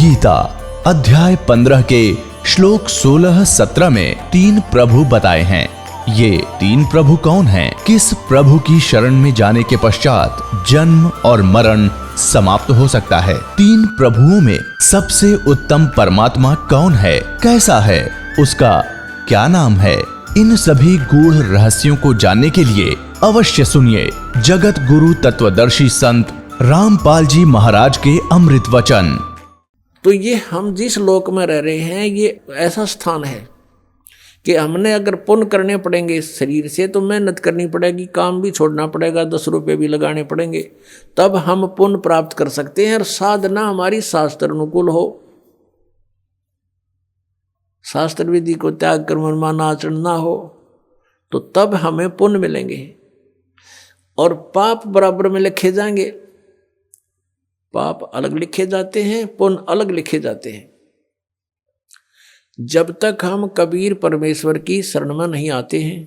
गीता अध्याय 15 के श्लोक 16-17 में 3 प्रभु बताए हैं। ये 3 प्रभु कौन हैं? किस प्रभु की शरण में जाने के पश्चात जन्म और मरण समाप्त हो सकता है? 3 प्रभुओं में सबसे उत्तम परमात्मा कौन है? कैसा है? उसका क्या नाम है? इन सभी गूढ़ रहस्यों को जानने के लिए अवश्य सुनिए जगत गुरु तत्वदर्शी संत रामपाल जी महाराज के अमृत वचन। तो ये हम जिस लोक में रह रहे हैं ये ऐसा स्थान है कि हमने अगर पुण्य करने पड़ेंगे इस शरीर से तो मेहनत करनी पड़ेगी, काम भी छोड़ना पड़ेगा, 10 रुपये भी लगाने पड़ेंगे, तब हम पुण्य प्राप्त कर सकते हैं। और साधना हमारी शास्त्र अनुकूल हो, शास्त्र विधि को त्याग कर मनमाना आचरण ना हो, तो तब हमें पुण्य मिलेंगे और पाप बराबर में लिखे जाएंगे। पाप अलग लिखे जाते हैं, पुण्य अलग लिखे जाते हैं। जब तक हम कबीर परमेश्वर की शरण में नहीं आते हैं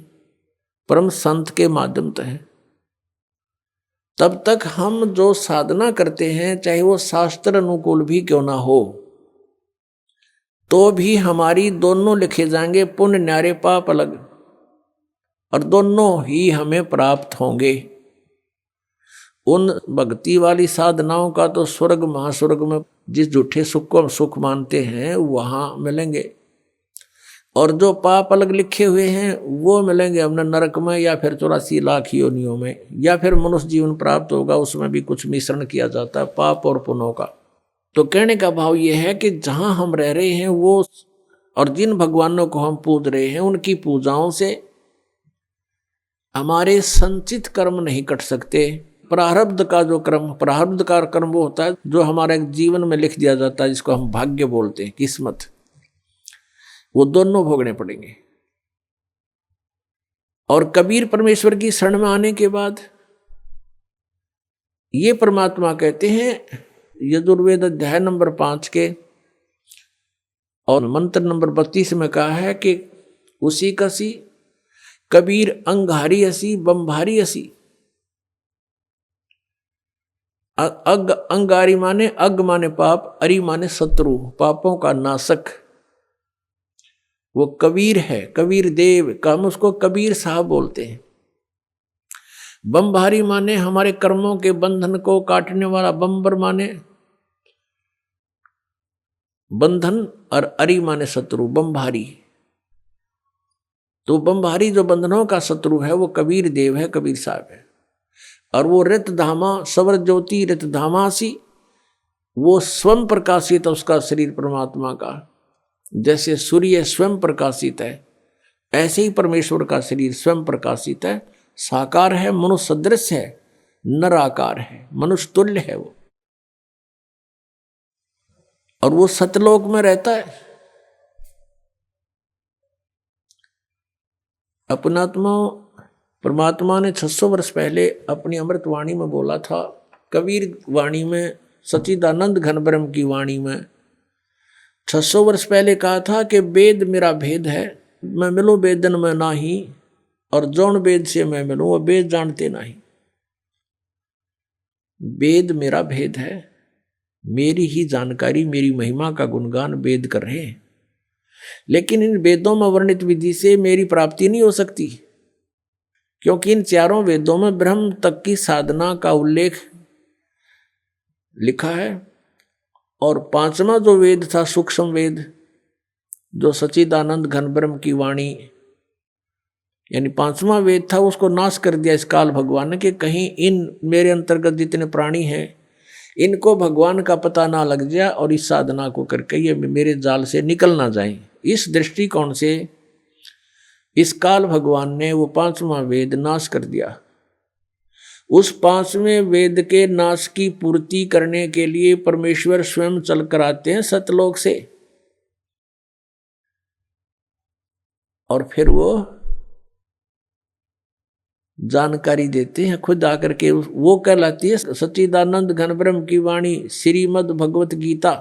परम संत के माध्यम से, तब तक हम जो साधना करते हैं चाहे वो शास्त्र अनुकूल भी क्यों ना हो, तो भी हमारी दोनों लिखे जाएंगे, पुण्य न्यारे पाप अलग, और दोनों ही हमें प्राप्त होंगे। उन भक्ति वाली साधनाओं का तो स्वर्ग महास्वर्ग में जिस झूठे सुख को हम सुख मानते हैं वहां मिलेंगे, और जो पाप अलग लिखे हुए हैं वो मिलेंगे हमने नरक में, या फिर 84 लाख योनियों में, या फिर मनुष्य जीवन प्राप्त होगा, उसमें भी कुछ मिश्रण किया जाता है पाप और पुण्यों का। तो कहने का भाव ये है कि जहां हम रह रहे हैं वो और जिन भगवानों को हम पूज रहे हैं उनकी पूजाओं से हमारे संचित कर्म नहीं कट सकते। प्रारब्ध का जो कर्म, प्रारब्ध का कर्म वो होता है जो हमारे जीवन में लिख दिया जाता है, जिसको हम भाग्य बोलते हैं, किस्मत, वो दोनों भोगने पड़ेंगे। और कबीर परमेश्वर की शरण में आने के बाद ये परमात्मा कहते हैं यजुर्वेद अध्याय नंबर 5 के और मंत्र नंबर 32 में कहा है कि उसी कसी कबीर अंगारी असी बम्भारी असी। अग अंगारी माने अग माने पाप, अरि माने शत्रु, पापों का नाशक, वो कबीर है, कबीर देव का, हम उसको कबीर साहब बोलते हैं। बम्भारी माने हमारे कर्मों के बंधन को काटने वाला, बम्बर माने बंधन, और अरि माने शत्रु, बम्भारी। तो बम्भारी जो बंधनों का शत्रु है वो कबीर देव है, कबीर साहब है। और वो रित धामा सवर ज्योति रित धामासी, वो स्वयं प्रकाशित है उसका शरीर परमात्मा का। जैसे सूर्य स्वयं प्रकाशित है ऐसे ही परमेश्वर का शरीर स्वयं प्रकाशित है, साकार है, मनुष्य सदृश है, नराकार है, मनुष्य तुल्य है वो, और वो सतलोक में रहता है। अपनात्मा परमात्मा ने 600 वर्ष पहले अपनी अमृत वाणी में बोला था, कबीर वाणी में, सच्चिदानंद घन ब्रह्म की वाणी में 600 वर्ष पहले कहा था कि वेद मेरा भेद है, मैं मिलूं वेदन में नाही, और जौन वेद से मैं मिलूं वो वेद जानते नहीं। वेद मेरा भेद है, मेरी ही जानकारी, मेरी महिमा का गुणगान वेद कर रहे हैं, लेकिन इन वेदों में वर्णित विधि से मेरी प्राप्ति नहीं हो सकती, क्योंकि इन 4 वेदों में ब्रह्म तक की साधना का उल्लेख लिखा है। और 5वां जो वेद था सूक्ष्म वेद, जो सच्चिदानंद घन ब्रह्म की वाणी यानी 5वां वेद था, उसको नाश कर दिया इस काल भगवान ने कि कहीं इन मेरे अंतर्गत जितने प्राणी हैं इनको भगवान का पता ना लग जाए और इस साधना को करके ये मेरे जाल से निकल ना जाए। इस दृष्टिकोण से इस काल भगवान ने वो 5वां वेद नाश कर दिया। उस 5वें वेद के नाश की पूर्ति करने के लिए परमेश्वर स्वयं चल कर आते हैं सतलोक से, और फिर वो जानकारी देते हैं खुद आकर के। वो कहलाती है सच्चिदानंद घन ब्रह्म की वाणी, श्रीमद् भगवत गीता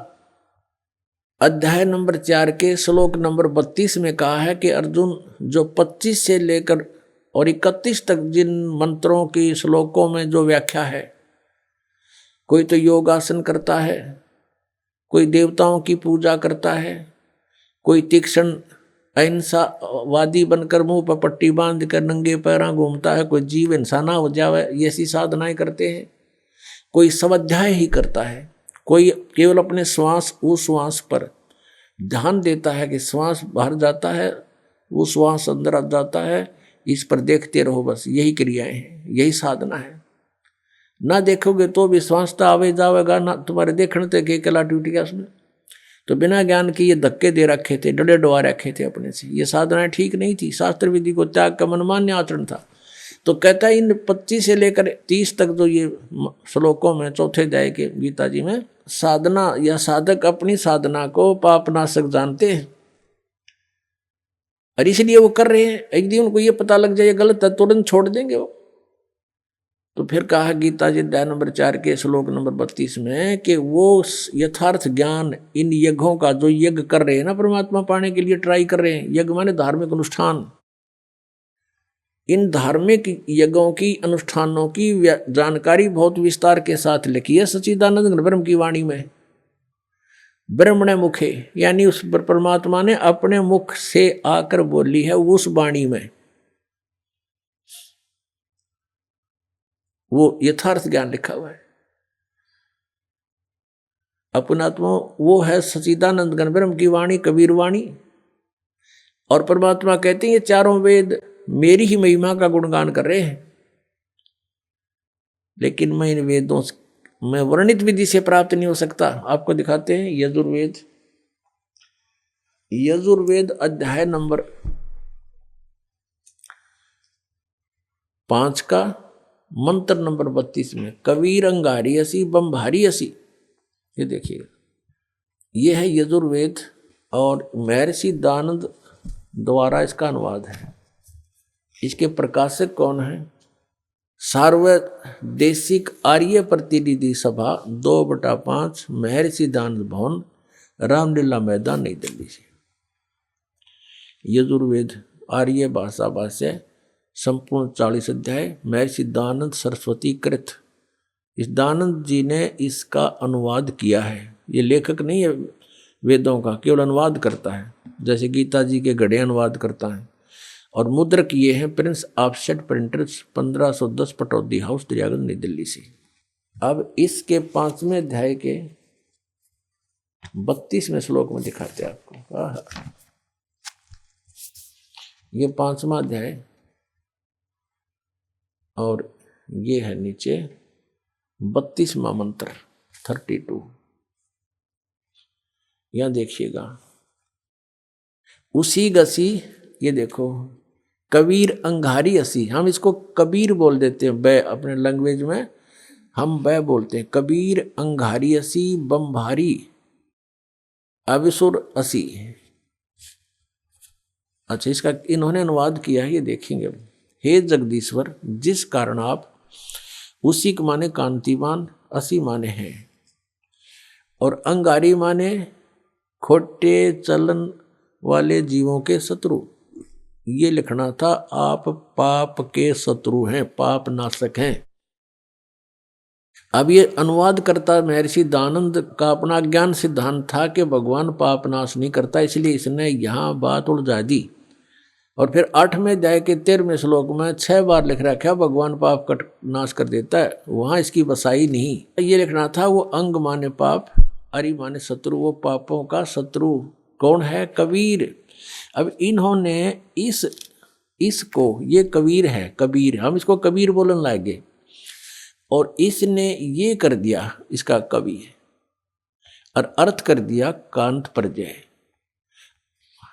अध्याय नंबर 4 के श्लोक नंबर 32 में कहा है कि अर्जुन जो 25 से लेकर और 31 तक जिन मंत्रों की श्लोकों में जो व्याख्या है, कोई तो योगासन करता है, कोई देवताओं की पूजा करता है, कोई तीक्ष्ण अहिंसावादी बनकर मुंह पर पट्टी बांध कर नंगे पैरा घूमता है, कोई जीव इंसाना हो जावे ऐसी साधनाएं करते हैं, कोई स्वाध्याय ही करता है, कोई केवल अपने श्वास उस श्वास पर ध्यान देता है कि श्वास बाहर जाता है, वो श्वास अंदर आ जाता है, इस पर देखते रहो, बस यही क्रियाएं हैं, यही साधना है। ना देखोगे तो भी श्वास तो आवे जावेगा, ना तुम्हारे देखने तक के कला टूटेगा उसमें। तो बिना ज्ञान के ये धक्के दे रखे थे, डरे डुआ रखे थे अपने से, ये साधनाएं ठीक नहीं थी। शास्त्र विधि को त्याग का मनमान्य आचरण था। तो कहता है इन 25 से लेकर 30 तक जो ये श्लोकों में चौथे अध्याय के गीता जी में साधना या साधक अपनी साधना को पापनाशक जानते हैं और इसलिए वो कर रहे हैं। एक दिन उनको ये पता लग जाए गलत है, तुरंत छोड़ देंगे वो। तो फिर कहा गीता जी अध्याय नंबर 4 के श्लोक नंबर 32 में कि वो यथार्थ ज्ञान इन यज्ञों का जो यज्ञ कर रहे हैं ना, परमात्मा पाने के लिए ट्राई कर रहे हैं, यज्ञ माने धार्मिक अनुष्ठान, इन धार्मिक यज्ञों की अनुष्ठानों की जानकारी बहुत विस्तार के साथ लिखी है सच्चिदानंद ब्रह्म की वाणी में। ब्रह्मणे मुखे यानी उस परमात्मा ने अपने मुख से आकर बोली है उस वाणी में, वो यथार्थ ज्ञान लिखा हुआ है। अपनात्मा वो है सच्चिदानंद घन ब्रह्म की वाणी, कबीर वाणी। और परमात्मा कहते हैं ये चारों वेद मेरी ही महिमा का गुणगान कर रहे हैं, लेकिन मैं इन वेदों में वर्णित विधि से प्राप्त नहीं हो सकता। आपको दिखाते हैं यजुर्वेद, यजुर्वेद अध्याय नंबर 5 का मंत्र नंबर 32 में कबीर अंगारी असी बम्भारी असी, ये देखिए ये है यजुर्वेद और महर्षि दानंद द्वारा इसका अनुवाद है। इसके प्रकाशक कौन है? सार्वदेशिक आर्य प्रतिनिधि सभा 2/5 महर्षि दानंद भवन, रामलीला मैदान, नई दिल्ली से। यजुर्वेद आर्य भाषा भाष्य संपूर्ण 40 अध्याय, महर्षि दानंद सरस्वती कृत। इस दानंद जी ने इसका अनुवाद किया है। ये लेखक नहीं है वेदों का, केवल अनुवाद करता है, जैसे गीता जी के गढ़े अनुवाद करता है। और मुद्रक ये हैं Prince offset printers, 1510 Pataudi house, Daryaganj, नई दिल्ली से। अब इसके 5वें अध्याय के 32वें श्लोक में दिखाते हैं आपको। ये 5वां अध्याय और ये है नीचे 32वां मंत्र 32। यहां देखिएगा, उसी गसी, ये देखो कबीर अंगारी असी, हम इसको कबीर बोल देते हैं, बै अपने लैंग्वेज में हम बै बोलते हैं। कबीर अंगारी असी बम्भारी अविसुर असी। अच्छा, इसका इन्होंने अनुवाद किया है, ये देखेंगे। हे जगदीश्वर, जिस कारण आप, उसी के माने कांतिमान, असी माने हैं, और अंगारी माने खोटे चलन वाले जीवों के शत्रु। ये लिखना था, आप पाप के शत्रु हैं, पाप नाशक हैं। अब ये अनुवाद करता महर्षि दानंद का अपना ज्ञान सिद्धांत था कि भगवान पाप नाश नहीं करता, इसलिए इसने यहाँ बात उलझा दी। और फिर 8वें अध्याय के 13वें श्लोक में 6 बार लिख रखा है भगवान पाप का नाश कर देता है, वहां इसकी बसाई नहीं। ये लिखना था, वो अंग माने पाप, अरि माने शत्रु, वो पापों का शत्रु कौन है? कबीर। अब इन्होंने इसको, ये कबीर है, कबीर, हम इसको कबीर बोलने लगे, और इसने ये कर दिया इसका कवि, और अर्थ कर दिया कांत प्रजय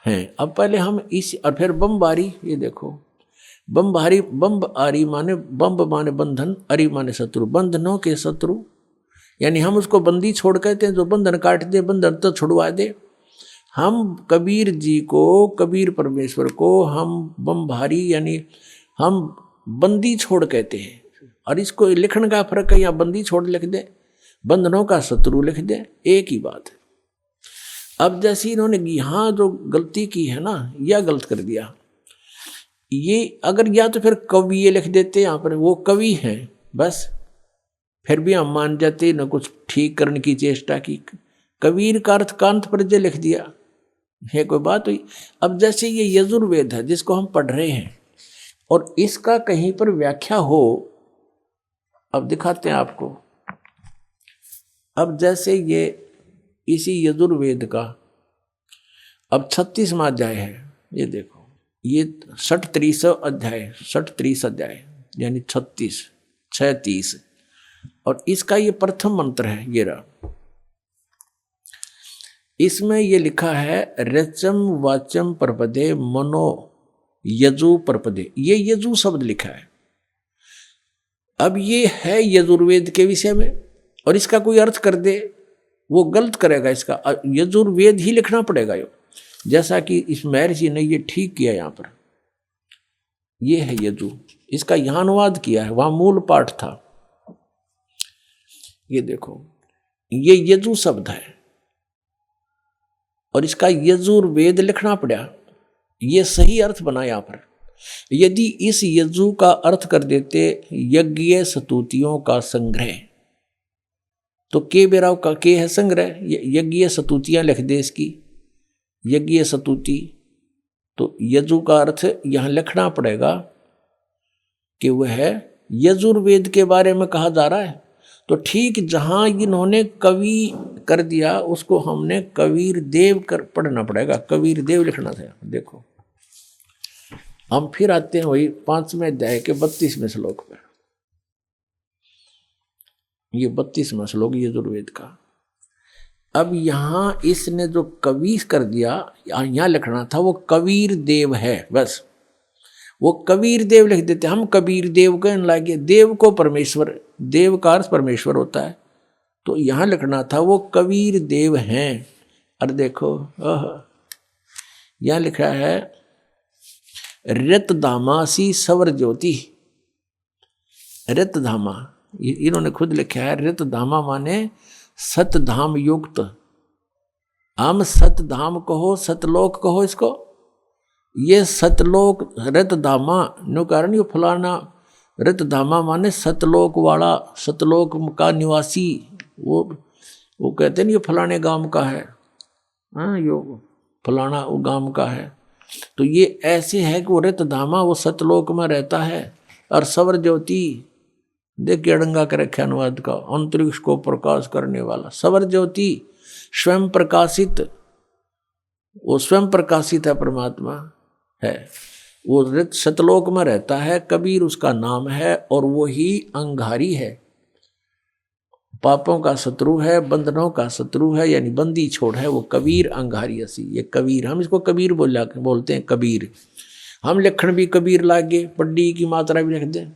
है। अब पहले हम इस, और फिर बम्बारी, ये देखो बम्बारी, बम्ब आरी माने, बम्ब माने बंधन, अरि माने शत्रु, बंधनों के शत्रु, यानी हम उसको बंदी छोड़ कहते हैं, जो बंधन काट दे, बंधन तो छुड़वा दे। हम कबीर जी को, कबीर परमेश्वर को हम बम्भारी यानी हम बंदी छोड़ कहते हैं। और इसको लिखने का फर्क है, या बंदी छोड़ लिख दे, बंधनों का शत्रु लिख दे, एक ही बात है। अब जैसे इन्होंने यहाँ जो गलती की है ना, यह गलत कर दिया। ये अगर या तो फिर कवि ये लिख देते, यहाँ पर वो कवि हैं बस, फिर भी हम मान जाते, न कुछ ठीक करने की चेष्टा की। कबीर का अर्थ कांत प्रजय लिख दिया, है कोई बात हुई। अब जैसे ये यजुर्वेद है जिसको हम पढ़ रहे हैं और इसका कहीं पर व्याख्या हो, अब दिखाते हैं आपको। अब जैसे ये इसी यजुर्वेद का अब 36वां अध्याय है, ये देखो, ये 36 अध्याय, 36 अध्याय यानी 36 36, और इसका ये प्रथम मंत्र है, ये रहा। इसमें ये लिखा है रचम वाचम परपदे मनो यजु परपदे, ये यजु शब्द लिखा है। अब ये है यजुर्वेद के विषय में, और इसका कोई अर्थ कर दे वो गलत करेगा, इसका यजुर्वेद ही लिखना पड़ेगा। यो जैसा कि इस महर्षि ने ये ठीक किया, यहां पर ये है यजु, इसका यहां अनुवाद किया है, वहां मूल पाठ था। ये देखो ये यजु शब्द है और इसका यजुर्वेद लिखना पड़ा, ये सही अर्थ बना यहां पर। यदि इस यजु का अर्थ कर देते यज्ञ स्तुतियों का संग्रह, तो के बेराव का के है संग्रह, यज्ञ स्तुतियां लिख दे इसकी, यज्ञ स्तुति, तो यजु का अर्थ यहां लिखना पड़ेगा कि वह यजुर्वेद के बारे में कहा जा रहा है। तो ठीक जहां इन्होंने कवि कर दिया उसको हमने कबीर देव कर पढ़ना पड़ेगा, कबीर देव लिखना था। देखो हम फिर आते हैं वही 5वें अध्याय के 32वें श्लोक पर, ये 32वां श्लोक यजुर्वेद का। अब यहां इसने जो कवि कर दिया, यहां लिखना था वो कबीर देव है, बस वो कबीर देव लिख देते, हम कबीर देव कहने लगे। देव को परमेश्वर, देव का अर्थ परमेश्वर होता है, तो यहां लिखना था वो कबीर देव हैं। और देखो यहां लिखा है रतधामासी सवर ज्योति, रतधामा इन्होंने खुद लिखा है, रतधामा माने सतधाम युक्त। हम सतधाम कहो, सतलोक कहो इसको, ये सतलोक रतधामा नो कारण ये फलाना, रतधामा माने सतलोक वाला, सतलोक का निवासी, वो कहते नहीं ये फलाने गांव का है, हाँ यो फलाना वो गांव का है। तो ये ऐसे है कि वो रतधामा वो सतलोक में रहता है। और सवर ज्योति देखिए अड़ंगा कर रखे अनुवाद का, अंतरिक्ष को प्रकाश करने वाला सवर ज्योति, स्वयं प्रकाशित, वो स्वयं प्रकाशित है, परमात्मा है, वो रत सतलोक में रहता है। कबीर उसका नाम है और वो ही अंगारी है, पापों का शत्रु है, बंधनों का शत्रु है, यानी बंदी छोड़ है वो कबीर अंगारी असी। ये कबीर, हम इसको कबीर बोलते हैं कबीर। हम लिखण भी कबीर लागे, पड्डी की मात्रा भी लिख दें।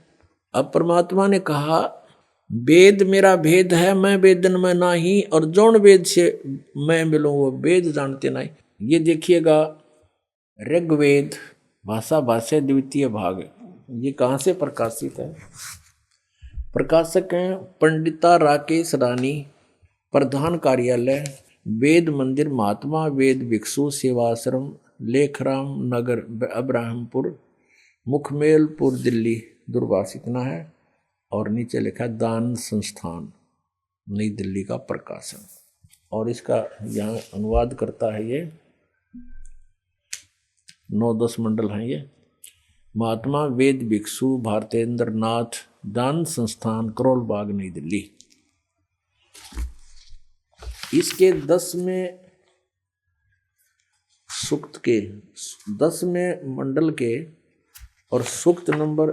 अब परमात्मा ने कहा वेद मेरा भेद है, मैं वेदन में नाही, और जौन वेद से मैं मिलूं वो वेद जानते नहीं। ये देखिएगा ऋग्वेद भाषा भाष्य द्वितीय भाग, ये कहाँ से प्रकाशित है? प्रकाशक हैं पंडिता राकेश रानी, प्रधान कार्यालय वेद मंदिर महात्मा वेद भिक्षु सेवाश्रम लेखराम नगर अब्राहमपुर मुखमेलपुर दिल्ली दूरभाष इतना है। और नीचे लिखा दान संस्थान नई दिल्ली का प्रकाशन। और इसका यहाँ अनुवाद करता है ये 9-10 मंडल हैं ये। महात्मा वेद भिक्षु भारतेंद्र नाथ दान संस्थान करोल बाग नई दिल्ली। इसके 10वें सूक्त के 10वें मंडल के और सूक्त नंबर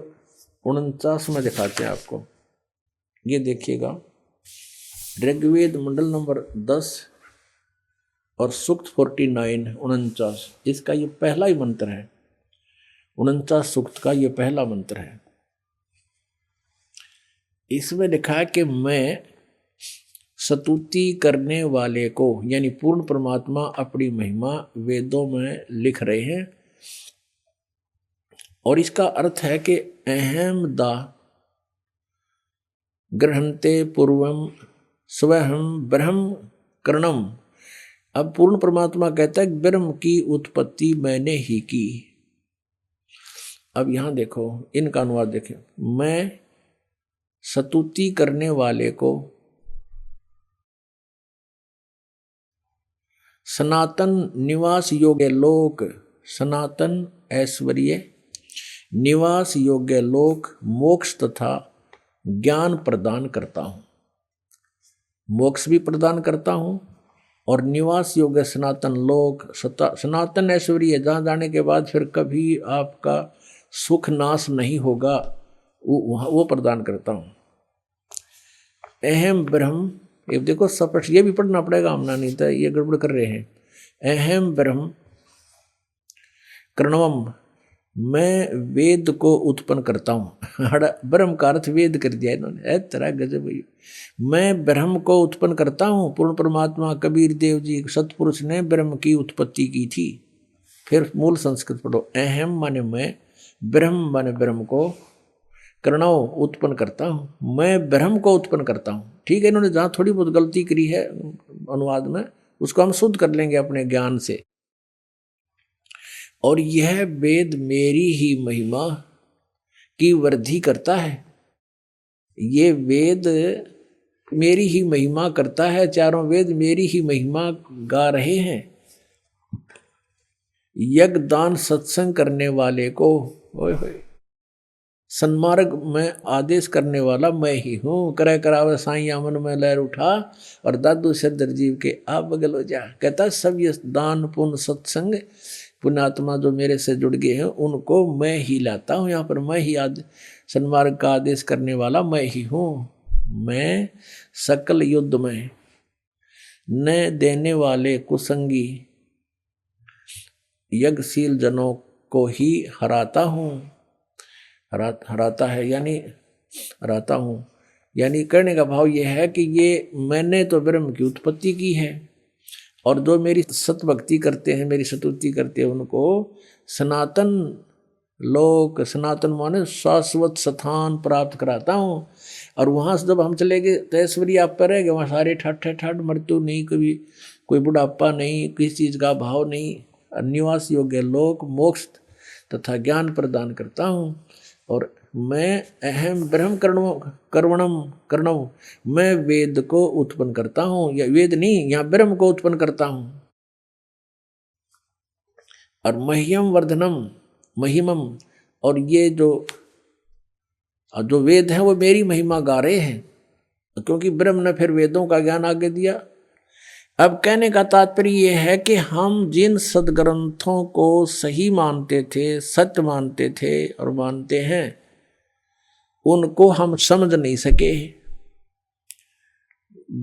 49 में दिखाते हैं आपको। ये देखिएगा ऋग्वेद मंडल नंबर 10 और सूक्त 49 इसका ये पहला ही मंत्र है। 49 सूक्त का ये पहला मंत्र है। इसमें लिखा है कि मैं स्तुति करने वाले को, यानी पूर्ण परमात्मा अपनी महिमा वेदों में लिख रहे हैं। और इसका अर्थ है कि अहम दा ग्रहणते पूर्वम स्वहम ब्रह्म करणम। अब पूर्ण परमात्मा कहता है ब्रह्म की उत्पत्ति मैंने ही की। अब यहां देखो इनका अनुवाद देखें, मैं स्तुति करने वाले को सनातन निवास योग्य लोक, सनातन ऐश्वर्य निवास योग्य लोक, मोक्ष तथा ज्ञान प्रदान करता हूँ। मोक्ष भी प्रदान करता हूँ और निवास योग्य सनातन लोक, सनातन ऐश्वर्य, जहाँ जाने के बाद फिर कभी आपका सुख नाश नहीं होगा, वो प्रदान करता हूँ। अहम ब्रह्म, ये देखो स्पष्ट, ये भी पढ़ना पड़ेगा, हमने नहीं था, ये गड़बड़ कर रहे हैं। अहम ब्रह्म कर्णवम, मैं वेद को उत्पन्न करता हूँ। ब्रह्म का अर्थ वेद कर दिया इन्होंने, तरह गजब। मैं ब्रह्म को उत्पन्न करता हूँ। पूर्ण परमात्मा कबीर देव जी सतपुरुष ने ब्रह्म की उत्पत्ति की थी। फिर मूल संस्कृत पढ़ो। अहम माने मैं, ब्रह्म माने ब्रह्म को, करणव उत्पन्न करता हूँ, मैं ब्रह्म को उत्पन्न करता हूँ। ठीक है, इन्होंने जहाँ थोड़ी बहुत गलती करी है अनुवाद में, उसको हम शुद्ध कर लेंगे अपने ज्ञान से। और यह वेद मेरी ही महिमा की वृद्धि करता है। ये वेद मेरी ही महिमा करता है, चारों वेद मेरी ही महिमा गा रहे हैं। यज्ञ दान सत्संग करने वाले को ओए होए सन्मार्ग में आदेश करने वाला मैं ही हूँ। करे करावे साईं मन में लहर उठा और दादू सिद्धर जीव के आप बगल हो जा। कहता सब ये दान पुण्य सत्संग पुण्यात्मा जो मेरे से जुड़ गए हैं उनको मैं ही लाता हूँ। यहाँ पर मैं ही सन्मार्ग का आदेश करने वाला मैं ही हूँ। मैं सकल युद्ध में न देने वाले कुसंगी यज्ञशील जनों को ही हराता हूँ। हराता है यानी हराता हूँ, यानी कहने का भाव यह है कि ये मैंने तो ब्रह्म की उत्पत्ति की है और जो मेरी सतभक्ति करते हैं, मेरी स्तुति करते हैं, उनको सनातन लोक, सनातन माने शाश्वत स्थान प्राप्त कराता हूँ। और वहाँ से जब हम चले गए तो ऐश्वर्य आप पर रहेगा, वहाँ सारे ठाठ मृत्यु नहीं, कभी कोई बुढ़ापा नहीं, किसी चीज़ का भाव नहीं, निवास योग्य लोक, मोक्ष तथा ज्ञान प्रदान करता हूँ। और मैं अहम ब्रह्म कर्णव, मैं वेद को उत्पन्न करता हूँ, या वेद नहीं, यहाँ ब्रह्म को उत्पन्न करता हूँ। और मह्यम वर्धनम, महिमम, और ये जो वेद है वो मेरी महिमा गा रहे हैं, क्योंकि ब्रह्म ने फिर वेदों का ज्ञान आगे दिया। अब कहने का तात्पर्य यह है कि हम जिन सदग्रंथों को सही मानते थे, सत्य मानते थे और मानते हैं, उनको हम समझ नहीं सके।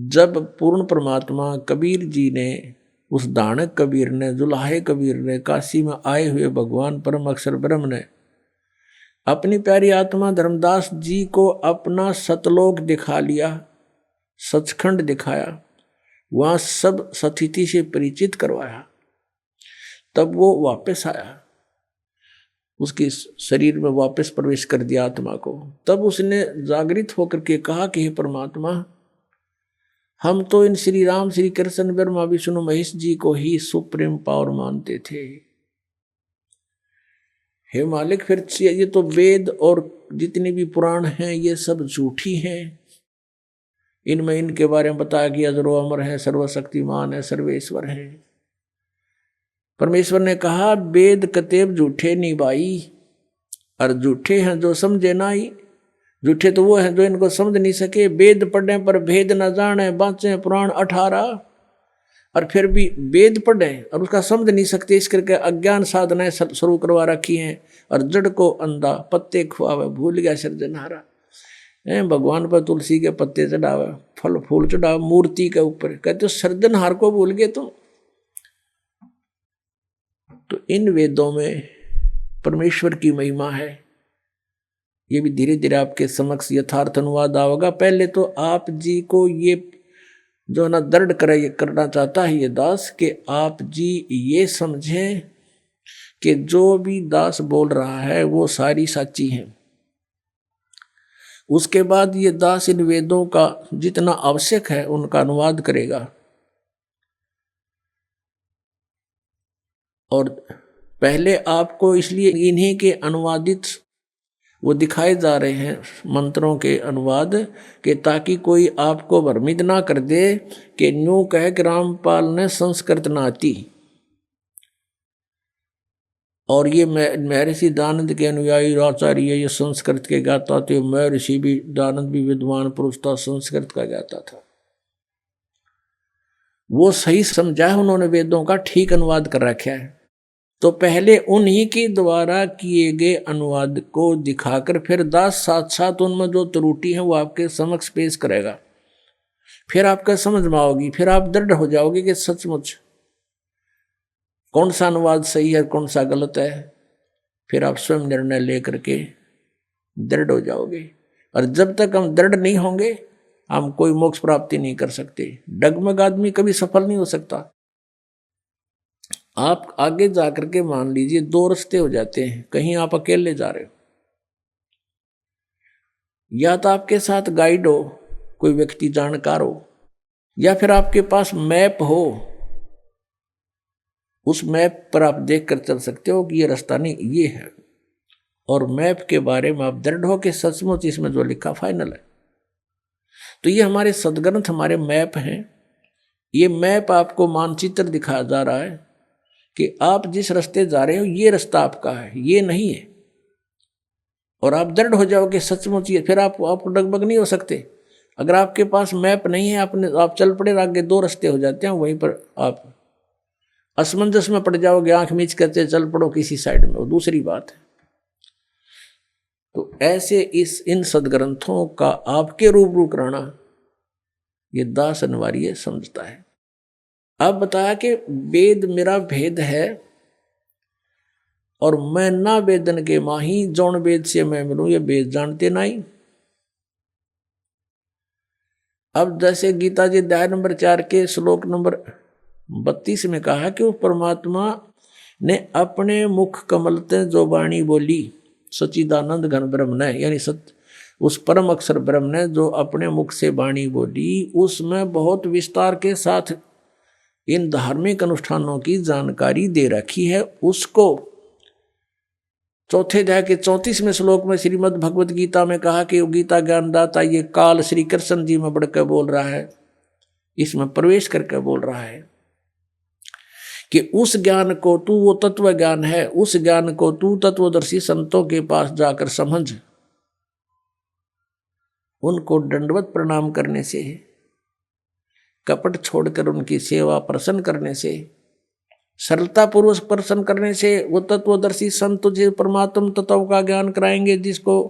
जब पूर्ण परमात्मा कबीर जी ने, उस दानक कबीर ने, जुलाहे कबीर ने, काशी में आए हुए भगवान परम अक्षर ब्रह्म ने अपनी प्यारी आत्मा धर्मदास जी को अपना सतलोक दिखा लिया, सचखंड दिखाया, वहाँ सब सतिथि से परिचित करवाया, तब वो वापस आया, उसके शरीर में वापस प्रवेश कर दिया आत्मा को। तब उसने जागृत होकर के कहा कि हे परमात्मा, हम तो इन श्री राम, श्री कृष्ण, ब्रह्मा, विष्णु, महेश जी को ही सुप्रीम पावर मानते थे। हे मालिक, फिर ये तो वेद और जितने भी पुराण हैं ये सब झूठी हैं। इनमें इनके बारे में बताया गया जरो अमर है, सर्वशक्तिमान है, सर्वेश्वर है। परमेश्वर ने कहा वेद कतेब झूठे नहीं भाई, और झूठे हैं जो समझे ना ही। झूठे तो वो हैं जो इनको समझ नहीं सके। वेद पढ़ने पर भेद न जाने, बाँचे पुराण 18, और फिर भी वेद पढ़े और उसका समझ नहीं सकते। इस करके अज्ञान साधनाएं शुरू करवा रखी हैं। और जड़ को अंधा पत्ते खुआवे, भूल गया सृजनहारा। भगवान पर तुलसी के पत्ते चढ़ावे, फल फूल चढ़ावे मूर्ति के ऊपर, कहते सृजनहार को भूल गए तुम। तो इन वेदों में परमेश्वर की महिमा है। ये भी धीरे धीरे आपके समक्ष यथार्थ अनुवाद आएगा। पहले तो आप जी को ये जो ना दृढ़ करना चाहता है ये दास, कि आप जी ये समझें कि जो भी दास बोल रहा है वो सारी सच्ची है। उसके बाद ये दास इन वेदों का जितना आवश्यक है उनका अनुवाद करेगा। और पहले आपको इसलिए इन्हीं के अनुवादित वो दिखाए जा रहे हैं मंत्रों के अनुवाद के, ताकि कोई आपको भ्रमित ना कर दे कि न्यू कह कि रामपाल ने संस्कृत ना आती। और ये महर्षि दानंद के अनुयायी आचार्य ये संस्कृत के गाता थे। महर्षि भी दानंद भी विद्वान पुरुष था, संस्कृत का गाता था। वो सही समझा है उन्होंने, वेदों का ठीक अनुवाद कर रखा है। तो पहले उन्हीं के द्वारा किए गए अनुवाद को दिखाकर फिर दास साथ साथ उनमें जो त्रुटि है वो आपके समक्ष पेश करेगा। फिर आपका समझ में आओगी, फिर आप दृढ़ हो जाओगे कि सचमुच कौन सा अनुवाद सही है कौन सा गलत है। फिर आप स्वयं निर्णय लेकर के दृढ़ हो जाओगे। और जब तक हम दृढ़ नहीं होंगे हम कोई मोक्ष प्राप्ति नहीं कर सकते। डगमग आदमी कभी सफल नहीं हो सकता। आप आगे जाकर के मान लीजिए दो रास्ते हो जाते हैं। कहीं आप अकेले जा रहे हो, या तो आपके साथ गाइड हो, कोई व्यक्ति जानकार हो, या फिर आपके पास मैप हो। उस मैप पर आप देख कर चल सकते हो कि ये रास्ता नहीं ये है, और मैप के बारे में आप दृढ़ हो कि सचमुच इसमें जो लिखा फाइनल है। तो ये हमारे सदग्रंथ हमारे मैप हैं। ये मैप आपको मानचित्र दिखाया जा रहा है कि आप जिस रास्ते जा रहे हो ये रास्ता आपका है, ये नहीं है। और आप दृढ़ हो जाओगे सचमुच ये, फिर आप डगमग नहीं हो सकते। अगर आपके पास मैप नहीं है, आप चल पड़े, आगे दो रास्ते हो जाते हैं, वहीं पर आप असमंजस में पड़ जाओगे, आंख मीच करते चल पड़ो किसी साइड में, वो दूसरी बात है। तो ऐसे इन सदग्रंथों का आपके रूबरू कराना ये दास अनिवार्य समझता है। अब बताया कि वेद मेरा भेद है और मैं ना वेदन के माही, जौन वेद से मैं मिलूं ये वेद जानते नहीं। अब जैसे गीता जी अध्याय नंबर 4 के श्लोक नंबर 32 में कहा कि वो परमात्मा ने अपने मुख कमल ते जो वाणी बोली, सच्चिदानंद घन ब्रह्म ने, यानी उस परम अक्षर ब्रह्म ने जो अपने मुख से वाणी बोली, उसमें बहुत विस्तार के साथ इन धार्मिक अनुष्ठानों की जानकारी दे रखी है। उसको चौथे अध्याय के 34वें श्लोक में श्रीमद् भगवत गीता में कहा कि गीता ज्ञानदाता ये काल श्री कृष्ण जी में बढ़कर बोल रहा है, इसमें प्रवेश करके बोल रहा है कि उस ज्ञान को तू, वो तत्व ज्ञान है, उस ज्ञान को तू तत्वदर्शी संतों के पास जाकर समझ। उनको दंडवत प्रणाम करने से, कपट छोड़कर उनकी सेवा प्रसन्न करने से, सरलता पूर्वक प्रसन्न करने से वो तत्वदर्शी संत तुझे परमात्म तत्व का ज्ञान कराएंगे जिसको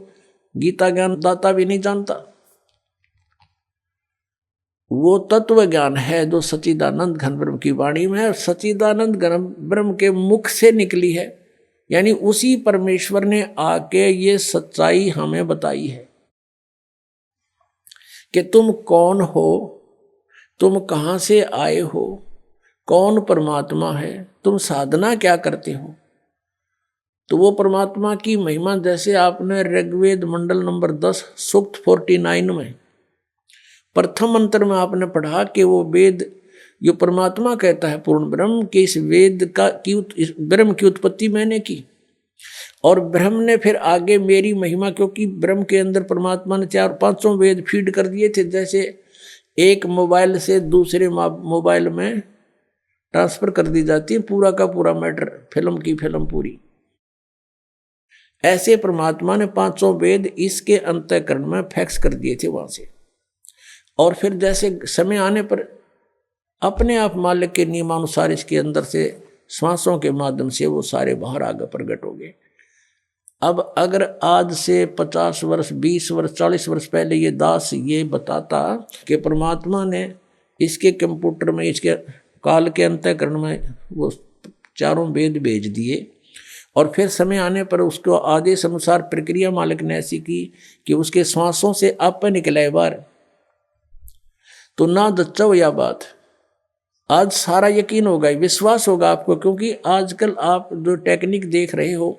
गीता ज्ञान दाता भी नहीं जानता। वो तत्व ज्ञान है जो सच्चिदानंद घन ब्रह्म की वाणी में है, सच्चिदानंद घन ब्रह्म के मुख से निकली है। यानी उसी परमेश्वर ने आके ये सच्चाई हमें बताई है कि तुम कौन हो, तुम कहाँ से आए हो, कौन परमात्मा है, तुम साधना क्या करते हो। तो वो परमात्मा की महिमा जैसे आपने ऋग्वेद मंडल नंबर 10 सूक्त 49 में प्रथम मंत्र में आपने पढ़ा कि वो वेद जो परमात्मा कहता है पूर्ण ब्रह्म के, इस वेद का इस ब्रह्म की उत्पत्ति मैंने की। और ब्रह्म ने फिर आगे मेरी महिमा, क्योंकि ब्रह्म के अंदर परमात्मा ने 4-5 वेद फीड कर दिए थे, जैसे एक मोबाइल से दूसरे मोबाइल में ट्रांसफर कर दी जाती है पूरा का पूरा मैटर, फिल्म की फिल्म पूरी। ऐसे परमात्मा ने 5 वेद इसके अंतःकरण में फैक्स कर दिए थे वहां से। और फिर जैसे समय आने पर अपने आप मालिक के नियमानुसार इसके अंदर से श्वासों के माध्यम से वो सारे बाहर आगे प्रकट हो गए। अब अगर आज से 50 वर्ष 20 वर्ष 40 वर्ष पहले ये दास ये बताता कि परमात्मा ने इसके कंप्यूटर में इसके काल के अंतःकरण में वो 4 वेद भेज दिए, और फिर समय आने पर उसको आदेश अनुसार प्रक्रिया मालिक ने ऐसी की कि उसके श्वासों से आप निकले बाहर, तो ना दच्चो या बात। आज सारा यकीन होगा, विश्वास होगा आपको, क्योंकि आजकल आप जो टेक्निक देख रहे हो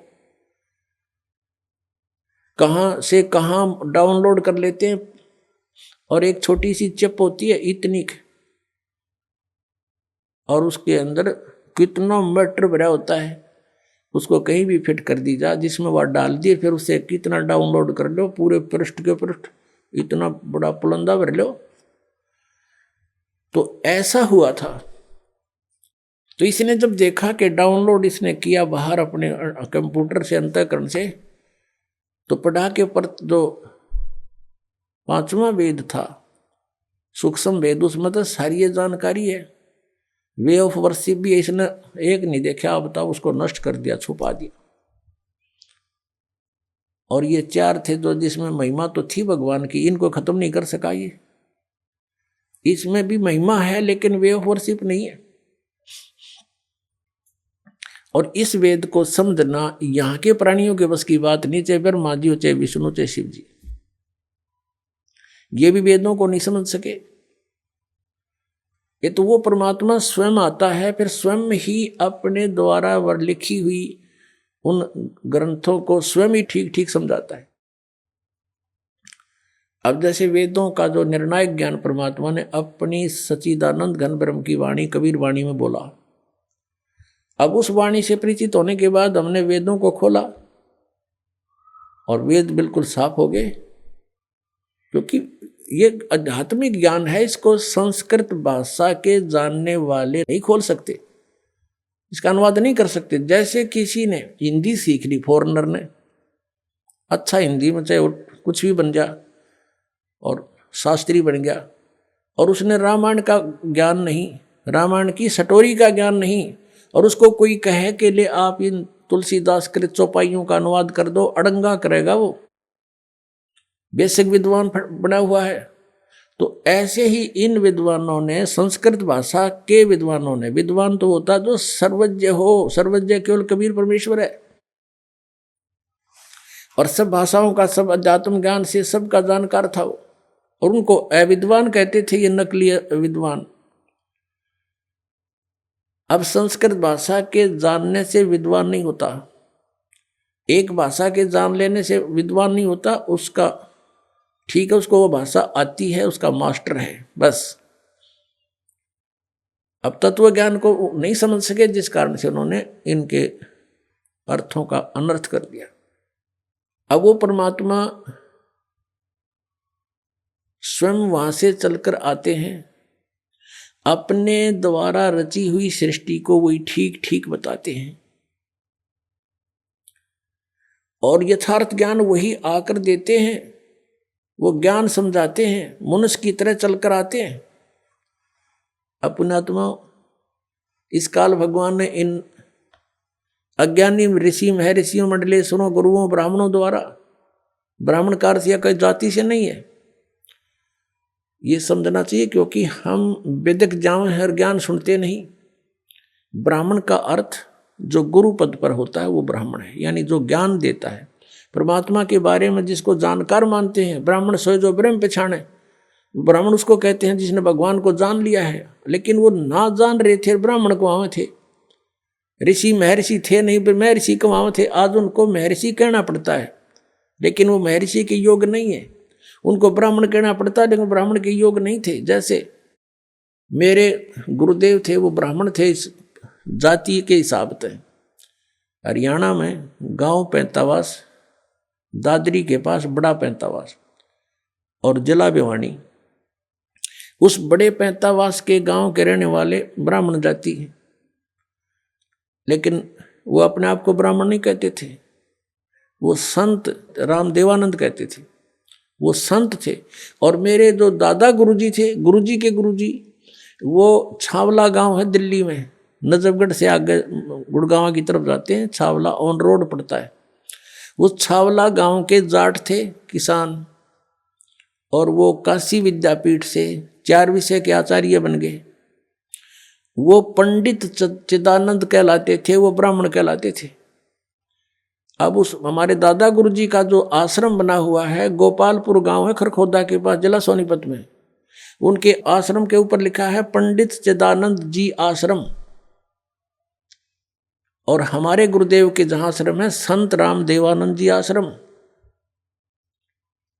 कहाँ से कहाँ डाउनलोड कर लेते हैं, और एक छोटी सी चिप होती है इतनी, और उसके अंदर कितना मैटर भरा होता है उसको कहीं भी फिट कर दी जा, जिसमें वह डाल दिए, फिर उसे कितना डाउनलोड कर लो, पूरे पृष्ठ के पृष्ठ इतना बड़ा पुलंदा भर लो। तो ऐसा हुआ था। तो इसने जब देखा कि डाउनलोड इसने किया बाहर अपने कंप्यूटर से, अंतःकरण से, तो पढ़ा के पर जो 5वां वेद था सूक्ष्म वेद, उसमें तो सारी ये जानकारी है। वे ऑफ वर्शिप भी इसने एक नहीं देखा, अब बताओ, उसको नष्ट कर दिया, छुपा दिया। और ये 4 थे जो जिसमें महिमा तो थी भगवान की, इनको खत्म नहीं कर सका ये। इसमें भी महिमा है लेकिन वे ऑफ वर्शिप नहीं है। और इस वेद को समझना यहाँ के प्राणियों के बस की बात नहीं, चाहे ब्रह्मा जी हो, चाहे विष्णु, चाहे शिव जी, ये भी वेदों को नहीं समझ सके। ये तो वो परमात्मा स्वयं आता है, फिर स्वयं ही अपने द्वारा लिखी हुई उन ग्रंथों को स्वयं ही ठीक ठीक समझाता है। अब जैसे वेदों का जो निर्णायक ज्ञान परमात्मा ने अपनी सच्चिदानंद घन ब्रह्म की वाणी कबीर वाणी में बोला, अब उस वाणी से परिचित होने के बाद हमने वेदों को खोला और वेद बिल्कुल साफ हो गए, क्योंकि ये आध्यात्मिक ज्ञान है, इसको संस्कृत भाषा के जानने वाले नहीं खोल सकते, इसका अनुवाद नहीं कर सकते। जैसे किसी ने हिंदी सीख ली, फॉरेनर ने, अच्छा हिंदी में चाहे कुछ भी बन जा और शास्त्री बन गया, और उसने रामायण का ज्ञान नहीं, रामायण की सटोरी का ज्ञान नहीं, और उसको कोई कहे कि ले आप इन तुलसीदास कृत चौपाइयों का अनुवाद कर दो, अड़ंगा करेगा वो, बेसिक विद्वान बना हुआ है। तो ऐसे ही इन विद्वानों ने, संस्कृत भाषा के विद्वानों ने, विद्वान तो होता जो सर्वज्ञ हो, सर्वज्ञ केवल कबीर परमेश्वर है, और सब भाषाओं का, सब अध्यात्म ज्ञान से सबका जानकार था वो, और उनको अविद्वान कहते थे, ये नकली विद्वान। अब संस्कृत भाषा के जानने से विद्वान नहीं होता, एक भाषा के जान लेने से विद्वान नहीं होता, उसका ठीक है, उसको वो भाषा आती है, उसका मास्टर है, बस। अब तत्व ज्ञान को नहीं समझ सके, जिस कारण से उन्होंने इनके अर्थों का अनर्थ कर दिया। अब वो परमात्मा स्वयं वहां से चलकर आते हैं, अपने द्वारा रची हुई सृष्टि को वही ठीक ठीक बताते हैं, और यथार्थ ज्ञान वही आकर देते हैं, वो ज्ञान समझाते हैं, मनुष्य की तरह चलकर आते हैं। अपनात्मा इस काल भगवान ने इन अज्ञानी ऋषि महर्षियों, मंडलेश्वरों, गुरुओं, ब्राह्मणों द्वारा, ब्राह्मण का अर्थ या कोई जाति से नहीं है, ये समझना चाहिए, क्योंकि हम वेदिक ज्ञान सुनते नहीं। ब्राह्मण का अर्थ जो गुरु पद पर होता है वो ब्राह्मण है, यानी जो ज्ञान देता है परमात्मा के बारे में, जिसको जानकार मानते हैं। ब्राह्मण सोए जो ब्रह्म पहचाने, ब्राह्मण उसको कहते हैं जिसने भगवान को जान लिया है, लेकिन वो ना जान रहे थे, ब्राह्मण को वहां थे। ऋषि महर्षि थे नहीं, महर्षि को वहां थे, आज उनको महर्षि कहना पड़ता है, लेकिन वो महर्षि के योग नहीं है, उनको ब्राह्मण कहना पड़ता है, लेकिन ब्राह्मण के योग नहीं थे। जैसे मेरे गुरुदेव थे, वो ब्राह्मण थे इस जाति के हिसाब से। हरियाणा में गांव पैंतावास, दादरी के पास बड़ा पैंतावास और जिला भिवानी, उस बड़े पैंतावास के गांव के रहने वाले ब्राह्मण जाति हैं, लेकिन वो अपने आप को ब्राह्मण नहीं कहते थे, वो संत रामदेवानंद कहते थे, वो संत थे। और मेरे जो दादा गुरुजी थे, गुरुजी के गुरुजी, वो छावला गांव है दिल्ली में, नजफगढ़ से आगे गुड़गांव की तरफ जाते हैं, छावला ऑन रोड पड़ता है। वो छावला गांव के जाट थे, किसान, और वो काशी विद्यापीठ से 4 विषय के आचार्य बन गए। वो पंडित चिदानंद कहलाते थे, वो ब्राह्मण कहलाते थे। अब उस हमारे दादा गुरुजी का जो आश्रम बना हुआ है, गोपालपुर गांव है खरखोदा के पास, जिला सोनीपत में, उनके आश्रम के ऊपर लिखा है पंडित चिदानंद जी आश्रम। और हमारे गुरुदेव के जहां आश्रम है संत राम देवानंद जी आश्रम।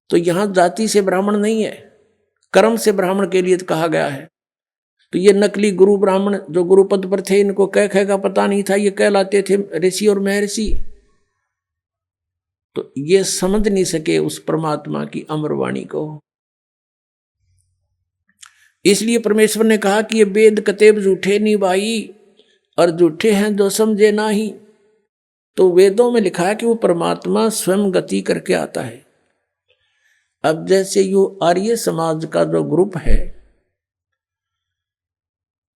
तो यहां जाति से ब्राह्मण नहीं है, कर्म से ब्राह्मण के लिए कहा गया है। तो ये नकली गुरु ब्राह्मण जो गुरु पद पर थे, इनको कह का पता नहीं था, ये कहलाते थे ऋषि और महर्षि। तो ये समझ नहीं सके उस परमात्मा की अमर वाणी को। इसलिए परमेश्वर ने कहा कि ये वेद कतेब झूठे नहीं भाई, और झूठे हैं जो समझे ना ही। तो वेदों में लिखा है कि वो परमात्मा स्वयं गति करके आता है। अब जैसे यो आर्य समाज का जो ग्रुप है,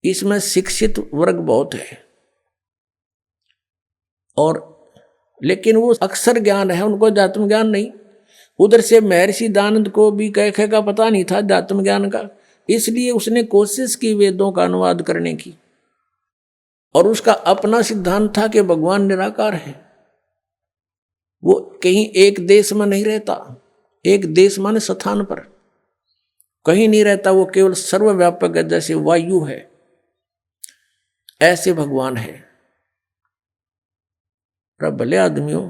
इसमें शिक्षित वर्ग बहुत है, और लेकिन वो अक्षर ज्ञान है, उनको अध्यात्म ज्ञान नहीं। उधर से महर्षि दानंद को भी कह का पता नहीं था अध्यात्म ज्ञान का, इसलिए उसने कोशिश की वेदों का अनुवाद करने की, और उसका अपना सिद्धांत था कि भगवान निराकार है। वो कहीं एक देश में नहीं रहता, एक देश माने स्थान पर कहीं नहीं रहता, वो केवल सर्वव्यापक है, जैसे वायु है ऐसे भगवान है। भले आदमियों,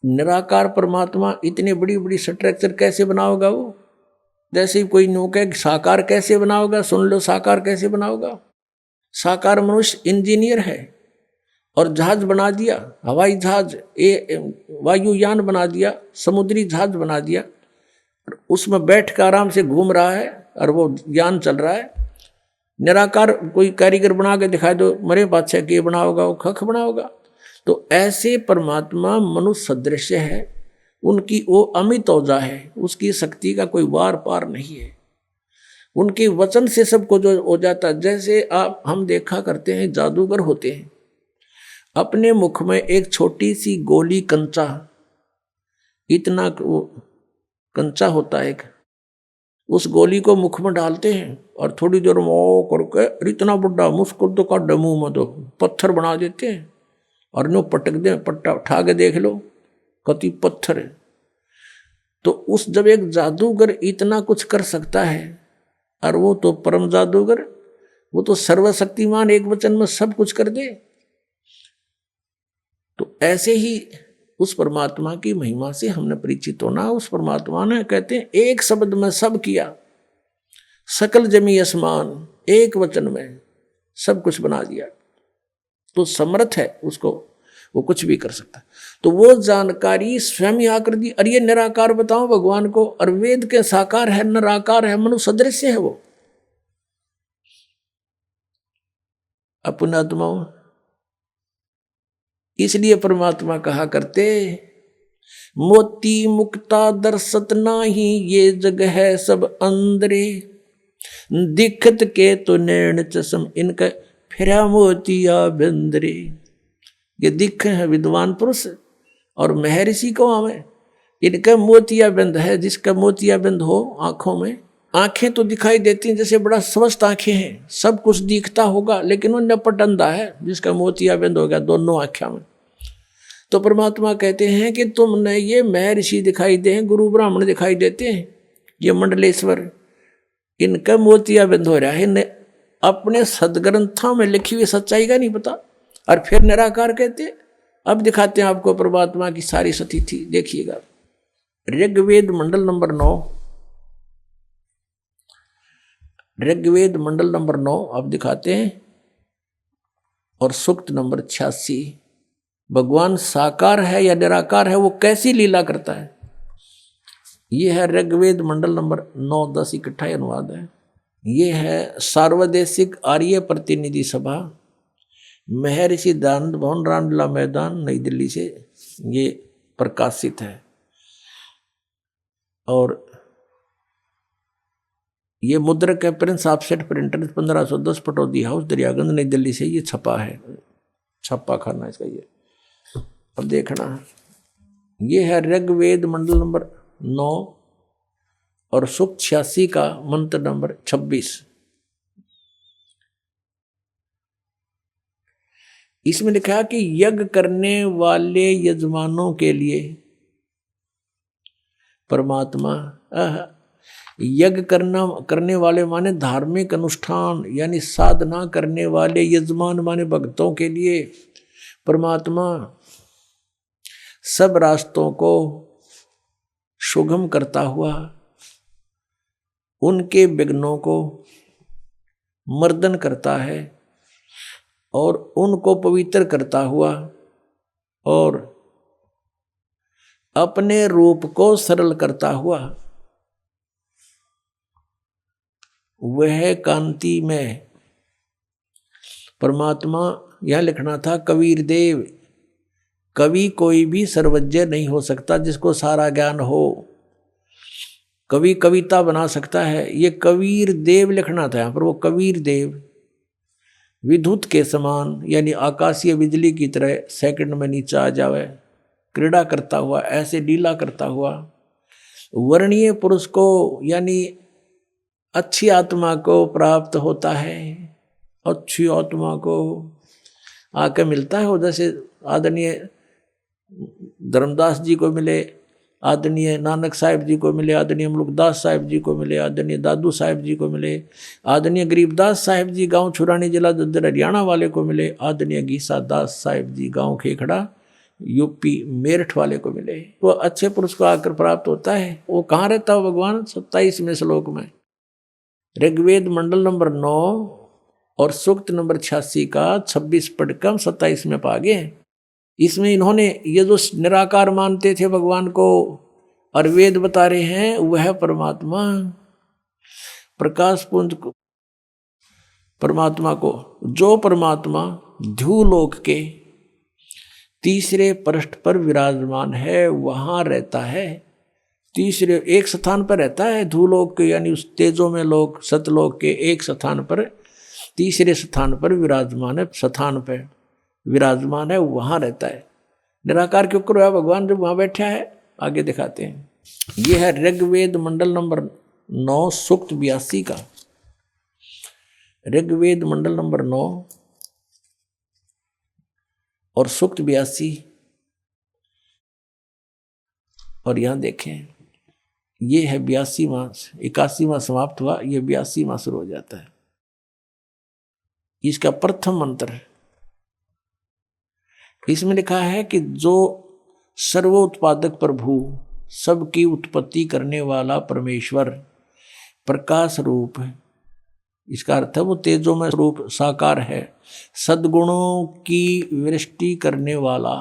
निराकार परमात्मा इतनी बड़ी बड़ी स्ट्रक्चर कैसे बनाओगा वो? जैसे ही कोई नौका साकार कैसे बनाओगा, सुन लो साकार कैसे बनाओगा। साकार मनुष्य इंजीनियर है, और जहाज बना दिया, हवाई जहाज, वायुयान बना दिया, समुद्री जहाज बना दिया, उसमें बैठ कर आराम से घूम रहा है और वो यान चल रहा है। निराकार कोई कारीगर बना के दिखा दो, मरे बादशाह के बनाओगा, वो खख बनाओगा। तो ऐसे परमात्मा मनुष्य सदृश है, उनकी वो अमित औजा है, उसकी शक्ति का कोई वार पार नहीं है। उनके वचन से सबको जो हो जाता है। जैसे हम देखा करते हैं, जादूगर होते हैं, अपने मुख में एक छोटी सी गोली कंचा, इतना वो कंचा होता है, उस गोली को मुख में डालते हैं और थोड़ी देर में ओ करके इतना बड़ा मुस्कुल तो का डमू में दो पत्थर बना देते हैं, और नो पटक दे, पट्टा उठा के देख लो कति पत्थर है। तो उस जब एक जादूगर इतना कुछ कर सकता है, और वो तो परम जादूगर, वो तो सर्वशक्तिमान, एक वचन में सब कुछ कर दे। तो ऐसे ही उस परमात्मा की महिमा से हमने परिचित होना। उस परमात्मा ने, कहते हैं, एक शब्द में सब किया, सकल जमी आसमान, एक वचन में सब कुछ बना दिया। तो समर्थ है उसको, वो कुछ भी कर सकता। तो वो जानकारी स्वयं ही आकर दी। और ये निराकार बताओ भगवान को, और वेद के साकार है, निराकार है, मनु सदृश है वो अपना आत्माओं। इसलिए परमात्मा कहा करते, मोती मुक्ता दर्शत नाही, ये जग है सब अंदरे, दिखत के तो नैन चश्म, इनका फिरा मोतिया बिंदरे। ये दिख है विद्वान पुरुष, और महर्षि को हमें, इनका मोतिया बिंद है। जिसका मोतिया बिंद हो आंखों में, आंखें तो दिखाई देती हैं जैसे बड़ा स्वस्थ आंखें हैं, सब कुछ दिखता होगा, लेकिन वो नपट अंधा है जिसका मोतिया बिंद हो गया दोनों आंखों में। तो परमात्मा कहते हैं कि तुमने ये महर्षि दिखाई दे, गुरु ब्राह्मण दिखाई देते हैं, ये मंडलेश्वर, इनका मोतिया बिंद हो रहा है, इन्हें अपने सदग्रंथों में लिखी हुई सच्चाई का नहीं पता, और फिर निराकार कहते। अब दिखाते हैं आपको परमात्मा की सारी स्थिति, देखिएगा। ऋग्वेद मंडल नंबर 9, ऋग्वेद मंडल नंबर 9 अब दिखाते हैं, और सूक्त नंबर 86। भगवान साकार है या निराकार है, वो कैसी लीला करता है। ये है ऋग्वेद मंडल नंबर 9, 10 इकट्ठा अनुवाद है। ये है सार्वदेशिक आर्य प्रतिनिधि सभा, महर्षि दानंद भवन, रामलीला मैदान, नई दिल्ली से ये प्रकाशित है। और ये मुद्रक है Prince offset printer, 1510, Pataudi house, Daryaganj, नई दिल्ली से ये छपा है, छप्पा खाना इसका ये। अब देखना, ये है ऋग्वेद मंडल नंबर 9 और सूक्त 86 का मंत्र नंबर 26। इसमें लिखा कि यज्ञ करने वाले यजमानों के लिए परमात्मा, यज्ञ करने वाले माने धार्मिक अनुष्ठान यानी साधना करने वाले, यजमान माने भक्तों के लिए परमात्मा सब रास्तों को सुगम करता हुआ उनके विघ्नों को मर्दन करता है और उनको पवित्र करता हुआ और अपने रूप को सरल करता हुआ वह कांति में परमात्मा, यह लिखना था कबीर देव, कवि कोई भी सर्वज्ञ नहीं हो सकता जिसको सारा ज्ञान हो। कवि कविता बना सकता है, ये कबीर देव लिखना था यहाँ पर। वो कबीर देव विद्युत के समान यानी आकाशीय बिजली की तरह सेकंड में नीचे आ जावे, क्रीड़ा करता हुआ, ऐसे लीला करता हुआ वर्णीय पुरुष को यानी अच्छी आत्मा को प्राप्त होता है। अच्छी आत्मा को आके मिलता है वो, जैसे आदरणीय धर्मदास जी को मिले, आदरणीय नानक साहिब जी को मिले, आदरणीय मुलुकदास साहिब जी को मिले, आदरणीय दादू साहिब जी को मिले, आदरणीय गरीबदास साहिब जी गांव छुरानी जिला दद्दर हरियाणा वाले को मिले, आदरणीय गीसा दास साहिब जी गांव खेखड़ा यूपी मेरठ वाले को मिले। वो अच्छे पुरुष को आकर प्राप्त होता है। वो कहाँ रहता हो भगवान? 27वें श्लोक में, ऋग्वेद मंडल नंबर 9 और सूक्त नंबर 86 का 26 पढ़कर 27 में पा गए। इसमें इन्होंने ये जो निराकार मानते थे भगवान को और वेद बता रहे हैं, वह परमात्मा प्रकाश पुंज को, परमात्मा को, जो परमात्मा ध्रुवलोक के तीसरे पृष्ठ पर विराजमान है, वहां रहता है। तीसरे एक स्थान पर रहता है ध्रुवलोक के, यानी उस तेजो में लोक सतलोक के एक स्थान पर, तीसरे स्थान पर विराजमान है, स्थान पर विराजमान है, वहां रहता है। निराकार क्यों करो भगवान जब वहां बैठा है? आगे दिखाते हैं। यह है ऋग्वेद मंडल नंबर 9 सूक्त 82 का, ऋग्वेद मंडल नंबर 9 और सूक्त 82। और यहां देखें, ये है 82वां, 81वां समाप्त हुआ, ये 82वां शुरू हो जाता है। इसका प्रथम मंत्र है। इसमें लिखा है कि जो सर्वोत्पादक प्रभु, सबकी उत्पत्ति करने वाला परमेश्वर प्रकाश रूप है। इसका अर्थ है वो तेजो में रूप साकार है, सद्गुणों की वृष्टि करने वाला,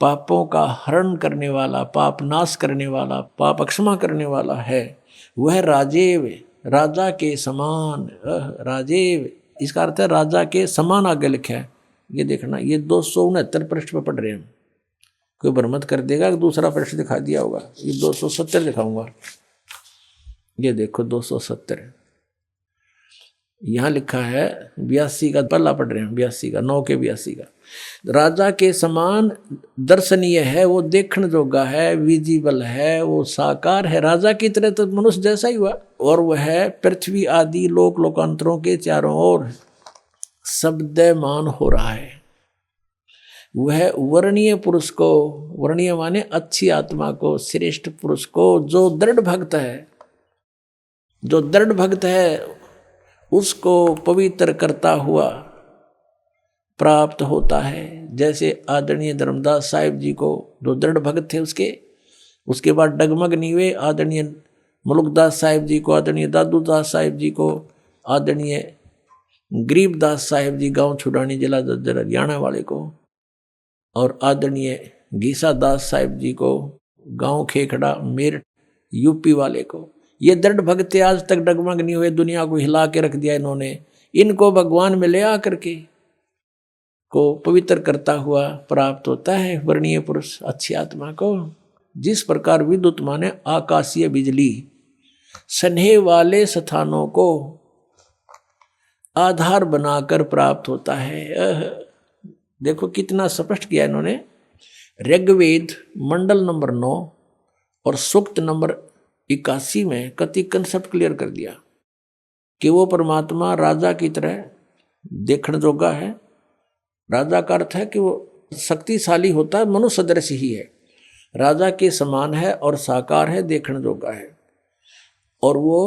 पापों का हरण करने वाला, पाप नाश करने वाला, पाप अक्षमा करने वाला है। वह राजेव, राजा के समान, राजेव इसका अर्थ है राजा के समान आगे लिखा है। ये देखना, ये 269 पृष्ठ पर पढ़ रहे हैं। कोई भ्रमत कर देगा कि दूसरा पृष्ठ दिखा दिया होगा। ये 270 दिखाऊंगा। ये देखो 270 यहाँ लिखा है। 82 का पल्ला पढ़ रहे हैं, 82 का 9 के 82 का। राजा के समान दर्शनीय है, वो देखने जोगा है, विजिबल है, वो साकार है। राजा की तरह तो मनुष्य जैसा ही हुआ। और वह पृथ्वी आदि लोक लोकांतरों के चारों ओर शब्दमान हो रहा है। वह वर्णीय पुरुष को, वर्णीय माने अच्छी आत्मा को, श्रेष्ठ पुरुष को, जो दृढ़ भक्त है, जो दृढ़ भक्त है उसको पवित्र करता हुआ प्राप्त होता है। जैसे आदरणीय धर्मदास साहिब जी को, जो दृढ़ भक्त थे उसके बाद डगमग नीवे, आदरणीय मुलुकदास साहिब जी को, आदरणीय दादू दास साहिब जी को, आदरणीय गरीबदास साहिब जी गांव छुड़ानी जिला दद्दर हरियाणा वाले को, और आदरणीय गीसा दास साहिब जी को गांव खेखड़ा मेरठ यूपी वाले को। ये दृढ़ भक्त आज तक डगमग नहीं हुए, दुनिया को हिला के रख दिया इन्होंने। इनको भगवान में ले आकर के को पवित्र करता हुआ प्राप्त होता है वर्णीय पुरुष, अच्छी आत्मा को। जिस प्रकार विद्युत माने आकाशीय बिजली स्नेह वाले स्थानों को आधार बनाकर प्राप्त होता है। देखो कितना स्पष्ट किया इन्होंने। ऋग्वेद मंडल नंबर 9 और सूक्त नंबर 81 में कति कंसेप्ट क्लियर कर दिया कि वो परमात्मा राजा की तरह देखने जोगा है। राजा का अर्थ है कि वो शक्तिशाली होता है, मनुष्य सदृश ही है, राजा के समान है और साकार है, देखने जोगा है। और वो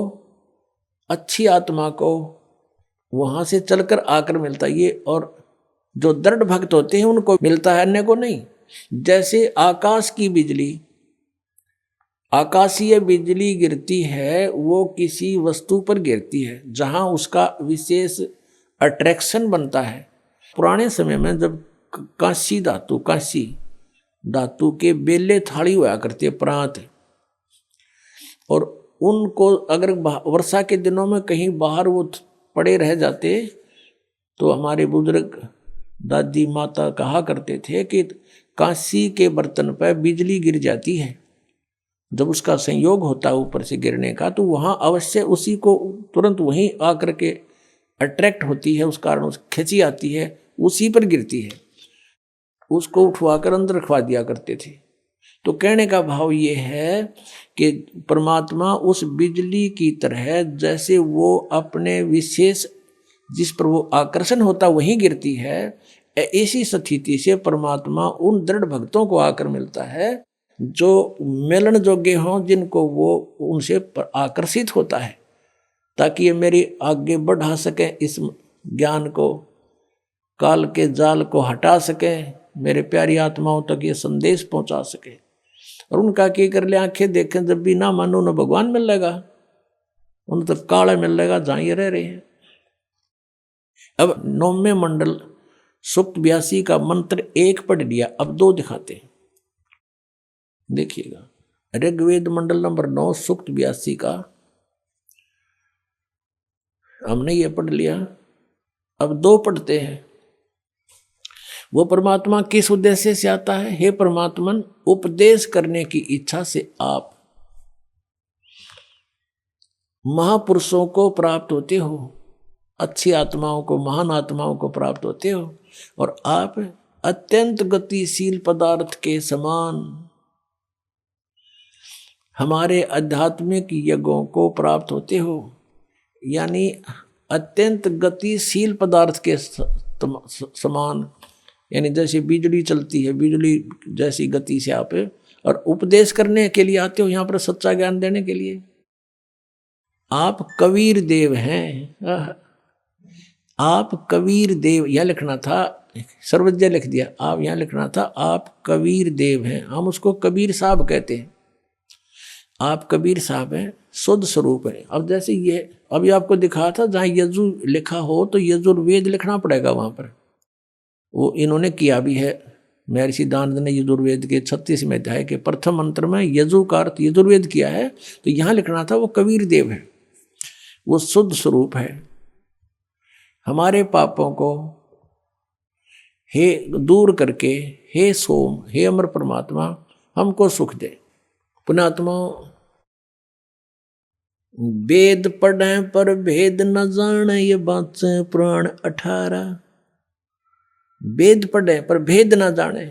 अच्छी आत्मा को वहां से चलकर आकर मिलता है ये। और जो दृढ़ भक्त होते हैं उनको मिलता है, अन्य को नहीं। जैसे आकाश की बिजली आकाशीय बिजली गिरती है वो किसी वस्तु पर गिरती है जहां उसका विशेष अट्रैक्शन बनता है। पुराने समय में जब कांसी धातु के बेले थाली हुआ करते प्रांत, और उनको अगर वर्षा के दिनों में कहीं बाहर वो पड़े रह जाते तो हमारे बुजुर्ग दादी माता कहा करते थे कि कांसी के बर्तन पर बिजली गिर जाती है, जब उसका संयोग होता है ऊपर से गिरने का तो वहाँ अवश्य उसी को तुरंत वहीं आकर के अट्रैक्ट होती है, उस कारण उस खिंची आती है, उसी पर गिरती है। उसको उठवाकर अंदर रखवा दिया करते थे। तो कहने का भाव ये है कि परमात्मा उस बिजली की तरह जैसे वो अपने विशेष जिस पर वो आकर्षण होता वहीं गिरती है, ऐसी स्थिति से परमात्मा उन दृढ़ भक्तों को आकर मिलता है जो मिलन जोग्य हों, जिनको वो उनसे आकर्षित होता है, ताकि ये मेरी आगे बढ़ा सके, इस ज्ञान को, काल के जाल को हटा सके, मेरे प्यारी आत्माओं तक ये संदेश पहुंचा सके। और उनका क्या कर ले, आंखें देखें जब भी ना मानो न भगवान मिलेगा, उन तक काला मिलेगा जहां ये रह रहे हैं। अब 9वें मंडल सूक्त 82 का मंत्र 1 पढ़ लिया, अब 2 दिखाते हैं, देखिएगा। ऋग्वेद मंडल नंबर 9 सूक्त 82 का हमने ये पढ़ लिया, अब 2 पढ़ते हैं। वो परमात्मा किस उद्देश्य से आता है? हे परमात्मन, उपदेश करने की इच्छा से आप महापुरुषों को प्राप्त होते हो, अच्छी आत्माओं को, महान आत्माओं को प्राप्त होते हो, और आप अत्यंत गतिशील पदार्थ के समान हमारे आध्यात्मिक यज्ञों को प्राप्त होते हो। यानी अत्यंत गतिशील पदार्थ के समान, यानी जैसे बिजली चलती है, बिजली जैसी गति से आप, और उपदेश करने के लिए आते हो यहाँ पर, सच्चा ज्ञान देने के लिए। आप कबीर देव हैं, आप कबीर देव, यह लिखना था, सर्वज्ञ लिख दिया, आप यहाँ लिखना था आप कबीर देव हैं। हम उसको कबीर साहब कहते हैं, आप कबीर साहब हैं, शुद्ध स्वरूप है। अब जैसे ये अभी आपको दिखा था, जहाँ यजु लिखा हो तो यजुर्वेद लिखना पड़ेगा वहाँ पर, वो इन्होंने किया भी है। महर्षि दानंद ने यजुर्वेद के 36वें अध्याय के प्रथम मंत्र में यजु का अर्थ यजुर्वेद किया है, तो यहाँ लिखना था वो कबीर देव है, वो शुद्ध स्वरूप है। हमारे पापों को हे दूर करके, हे सोम, हे अमर परमात्मा, हमको सुख दे। पुण्यात्मा, वेद पढ़े पर भेद न जाने, ये बात से पुराण 18। वेद पढ़े पर भेद न जाने,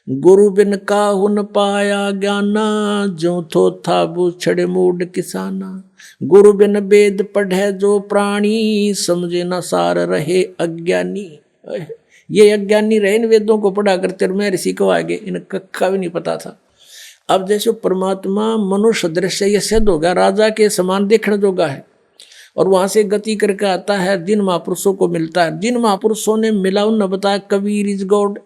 गुरु बिन काहू न पाया ज्ञाना, जो थो था बूछड़े मूड किसाना। गुरु बिन वेद पढ़े जो प्राणी, समझे न सार रहे अज्ञानी। ये अज्ञानी रहे, इन वेदों को पढ़ा करते, मैं ऋषि को आगे इन कक्का भी नहीं पता था। अब जैसे परमात्मा मनुष्य दृश्य ये सिद्ध हो गया, राजा के समान देखने जोगा है, और वहां से गति करके आता है, जिन महापुरुषों को मिलता है, जिन महापुरुषों ने मिला उन्होंने बताया कबीर इज गॉड।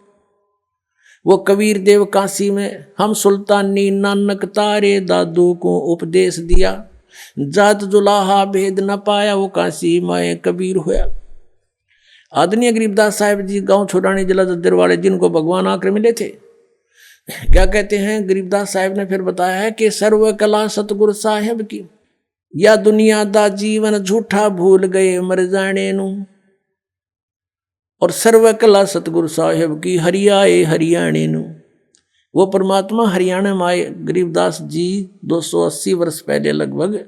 वो कबीर देव काशी में, हम सुल्तानी नानक तारे दादू को उपदेश दिया, जात जुलाहा भेद न पाया, वो काशी माए कबीर होया। आदरणीय गरीबदास साहिब जी गांव छोड़ानी जिला जद्दर वाले, जिनको भगवान आकर मिले थे, क्या कहते हैं गरीबदास साहिब ने फिर बताया है कि सर्व कला सतगुरु साहिब की, या दुनिया दा जीवन झूठा भूल गए मर जाने नू, और सर्व कला सतगुरु साहिब की हरियाए हरियाणे नू। वो परमात्मा हरियाणा में आए गरीबदास जी 280 वर्ष पहले, लगभग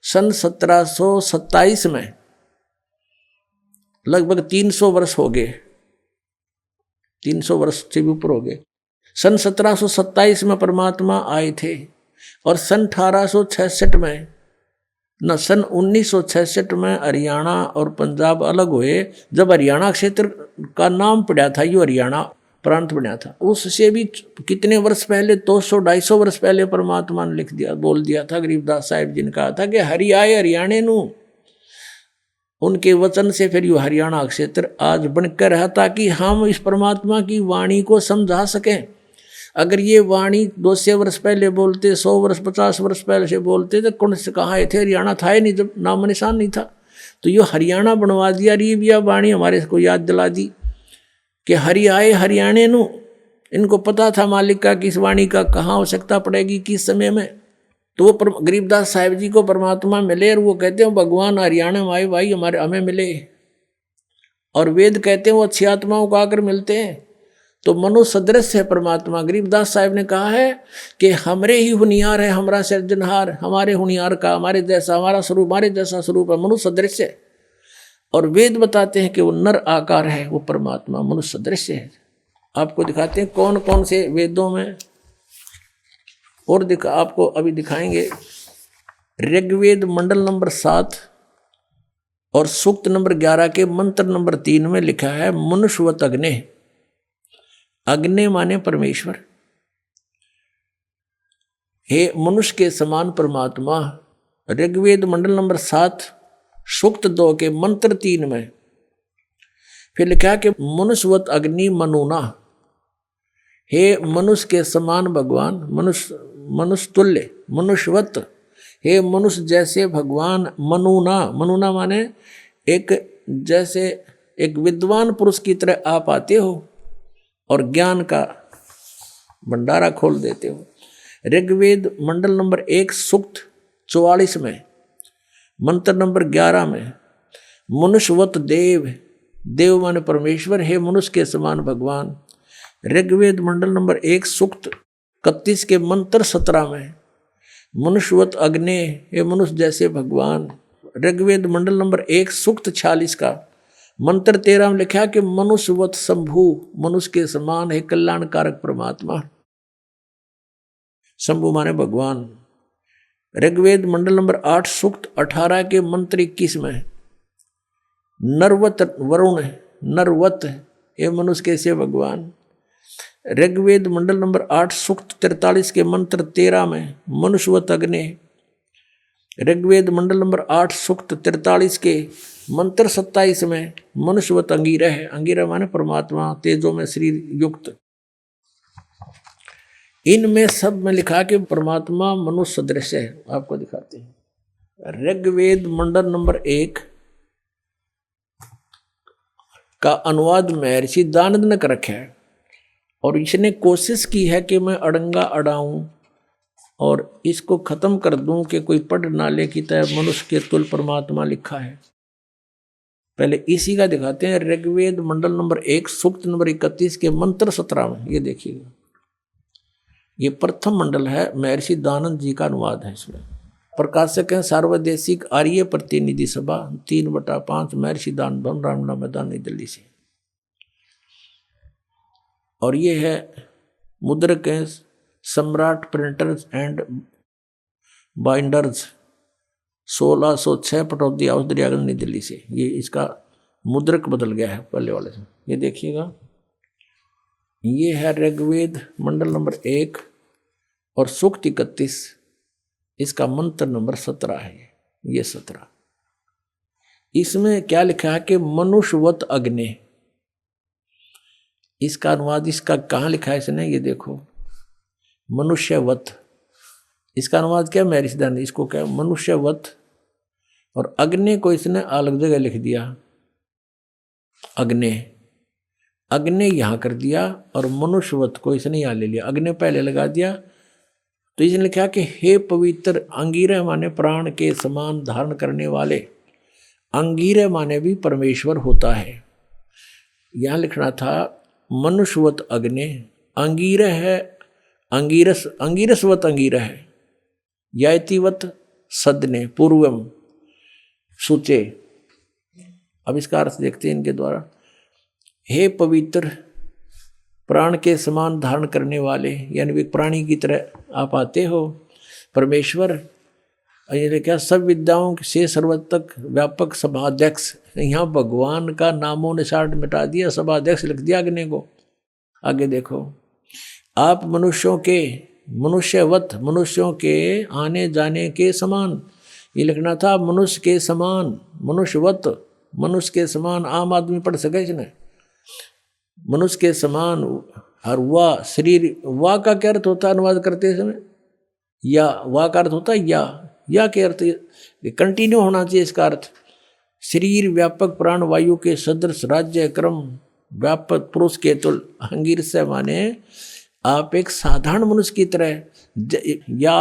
सन 1727 में, लगभग 300 वर्ष हो गए, 300 वर्ष से भी ऊपर हो गए। सन 1727 में परमात्मा आए थे, और सन 1866 में, न सन 1966 में हरियाणा और पंजाब अलग हुए। जब हरियाणा क्षेत्र का नाम पड़ा था, यो हरियाणा प्रांत बना था, उससे भी कितने वर्ष पहले, 200-250 वर्ष पहले परमात्मा ने लिख दिया, बोल दिया था। गरीबदास साहिब जी ने कहा था कि हरि आए हरियाणे नू। उनके वचन से फिर यो हरियाणा क्षेत्र आज बनकर रहा, ताकि हम इस परमात्मा की वाणी को समझा सकें। अगर ये वाणी 200 वर्ष पहले बोलते, 100 वर्ष 50 वर्ष पहले से बोलते, तो कौन से कहाँ आए थे? हरियाणा था ही नहीं, जब नाम निशान नहीं था। तो ये हरियाणा बनवा दिया। ये भी वाणी हमारे को याद दिला दी कि हरि आए हरियाणे नु। इनको पता था मालिक का कि इस वाणी का कहाँ आवश्यकता पड़ेगी, किस समय में। तो वो गरीबदास साहिब जी को परमात्मा मिले और वो कहते हैं भगवान हरियाणा में आए भाई, हमारे हमें मिले। और वेद कहते हैं वो अच्छी आत्माओं को आकर मिलते हैं। तो मनुष्य सदृश है परमात्मा। गरीबदास साहिब ने कहा है कि हमरे ही हुनियार है, हमारा सृजनहार, हमारे हुनियार का, हमारे जैसा हमारा स्वरूप, हमारे जैसा स्वरूप है, मनुष्य सदृश है। और वेद बताते हैं कि वो नर आकार है, वो परमात्मा मनुष्य सदृश है। आपको दिखाते हैं कौन कौन से वेदों में, और आपको अभी दिखाएंगे। ऋग्वेद मंडल नंबर 7 और सूक्त नंबर 11 के मंत्र नंबर 3 में लिखा है मनुष्यवत अग्ने। अग्नि माने परमेश्वर। हे मनुष्य के समान परमात्मा। ऋग्वेद मंडल नंबर 7 सूक्त 2 के मंत्र 3 में फिर लिखा है कि मनुष्यवत अग्नि मनुना। हे मनुष्य के समान भगवान, मनुष्य तुल्य, मनुष्यवत, हे मनुष्य जैसे भगवान। मनुना, मनुना माने एक जैसे एक विद्वान पुरुष की तरह आप आते हो और ज्ञान का भंडारा खोल देते हो। ऋग्वेद मंडल नंबर 1 सूक्त 44 में मंत्र नंबर 11 में मनुष्यवत देव, देव माने परमेश्वर, हे मनुष्य के समान भगवान। ऋग्वेद मंडल नंबर 1 सूक्त 31 के मंत्र 17 में मनुष्यवत अग्नि, हे मनुष्य जैसे भगवान। ऋग्वेद मंडल नंबर 1 सूक्त 46 का मंत्र 13 में लिखा कि मनुष्यवत शंभु, मनुष्य के समान है कल्याणकारक परमात्मा। शंभु माने भगवान। ऋग्वेद मंडल नंबर 8 सूक्त 18 के मंत्र 21 में नरवत वरुण, नरवत, ये मनुष्य के से भगवान। ऋग्वेद मंडल नंबर 8 सूक्त 43 के मंत्र 13 में मनुष्यवत अग्नि। ऋग्वेद मंडल नंबर 8 सूक्त 43 के मंत्र 27 में मनुष्यवत अंगीरह है। अंगीरह माने परमात्मा, तेजो में शरीर युक्त। इनमें सब में लिखा कि परमात्मा मनुष्य सदृश है। आपको दिखाते हैं। ऋग्वेद मंडल नंबर 1 का अनुवाद महर्षि दानद ने कर रखा है और इसने कोशिश की है कि मैं अड़ंगा अड़ाऊं और इसको खत्म कर दूं कि कोई पढ़ ना ले की तरह मनुष्य के तुल परमात्मा लिखा है। पहले इसी का दिखाते हैं। ऋग्वेद मंडल नंबर 1 सूक्त नंबर 31 के मंत्र 17 में ये देखिएगा, ये प्रथम मंडल है, महर्षि दानंद जी का अनुवाद है। इसमें प्रकाशक है सार्वदेशिक आर्य प्रतिनिधि सभा 3/5 महर्षि दानंद भवन रामना मैदान नई दिल्ली से। और ये है मुद्रक है सम्राट printers and binders 1606 Pataudi house Daryaganj नई दिल्ली से। ये इसका मुद्रक बदल गया है पहले वाले से। ये देखिएगा, ये है ऋग्वेद मंडल नंबर 1 और सूक्त 31, इसका मंत्र नंबर 17 है। ये 17 इसमें क्या लिखा है कि मनुष्यवत अग्नि। इसका अनुवाद इसका कहाँ लिखा है इसने, ये देखो मनुष्यवत। इसका अनुवाद क्या महर्षि दानंद, इसको क्या मनुष्यवत, और अग्नि को इसने अलग जगह लिख दिया। अग्नि, अग्नि यहाँ कर दिया और मनुष्यवत को इसने यहाँ ले लिया, अग्नि पहले लगा दिया। तो इसने लिखा कि हे पवित्र अंगीरह माने प्राण के समान धारण करने वाले। अंगीरह माने भी परमेश्वर होता है। यहाँ लिखना था मनुष्यवत अग्नि। अंगीरह है अंगीरस, अंगीरसवत अंगीरह है। यातिवत सदने पूर्वम सूचे। अब इसका अर्थ देखते हैं इनके द्वारा। हे पवित्र प्राण के समान धारण करने वाले, यानी वे प्राणी की तरह आप आते हो परमेश्वर। ये क्या सब विद्याओं से सर्वतक व्यापक सभाध्यक्ष। यहाँ भगवान का नामों निशान मिटा दिया, सभाध्यक्ष लिख दिया अग्नि को। आगे देखो, आप मनुष्यों के मनुष्यवत, मनुष्यों के आने जाने के समान। ये लिखना था मनुष्य के समान, मनुष्यवत, मनुष्य के समान। आम आदमी पढ़ सके इसने। मनुष्य के समान और वाह शरीर, वाह का क्या अर्थ होता है अनुवाद करते समय? या, वाह का अर्थ होता है या के अर्थ कंटिन्यू होना चाहिए इसका अर्थ। शरीर व्यापक प्राण वायु के सदृश राज्य क्रम व्यापक पुरुष के तुल अंगिर से माने आप एक साधारण मनुष्य की तरह या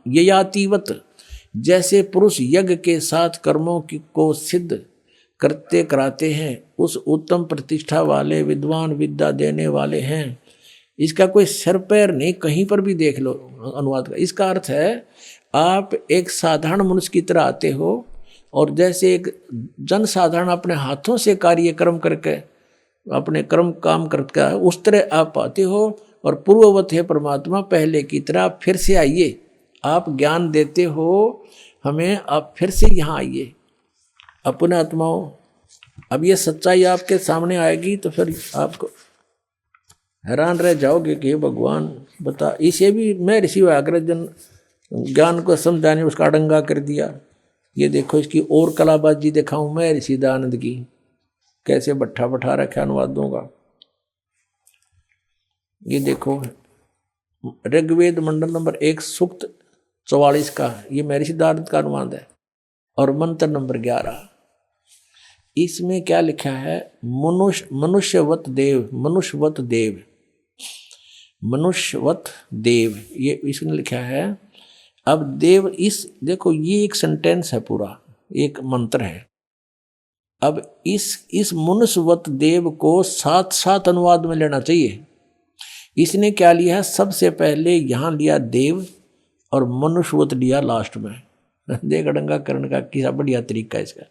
ययातिवत जैसे पुरुष यज्ञ के साथ कर्मों को सिद्ध करते कराते हैं उस उत्तम प्रतिष्ठा वाले विद्वान विद्या देने वाले हैं। इसका कोई सिर पैर नहीं, कहीं पर भी देख लो अनुवाद का। इसका अर्थ है आप एक साधारण मनुष्य की तरह आते हो और जैसे एक जन साधारण अपने हाथों से कार्यक्रम करके अपने कर्म काम करके उस तरह आप आते हो और पूर्ववत है परमात्मा पहले की तरह फिर से आइए। आप ज्ञान देते हो हमें, आप फिर से यहाँ आइए अपने आत्माओं। अब ये सच्चाई आपके सामने आएगी तो फिर आपको हैरान रह जाओगे कि भगवान बता। इसे भी मैं ऋषि व्याघ्रजन ज्ञान को समझाने उसका अडंगा कर दिया। ये देखो इसकी और कलाबाजी दिखाऊं मैं ऋषि दयानंद की, कैसे बट्ठा बैठा रखा अनुवादों का। ये देखो ऋग्वेद मंडल नंबर 1 सूक्त 44 का ये महर्षि दयानंद का अनुवाद है और मंत्र नंबर 11। इसमें क्या लिखा है? मनुष्यवत देव, मनुष्यवत देव, मनुष्यवत देव, ये इसने लिखा है। अब देव, इस देखो ये एक सेंटेंस है, पूरा एक मंत्र है। अब इस मनुष्यवत देव को साथ साथ अनुवाद में लेना चाहिए। इसने क्या लिया है? सबसे पहले यहाँ लिया देव और मनुष्यवत लिया लास्ट में। देख अडंगा करण का किसा बढ़िया तरीका है इसका।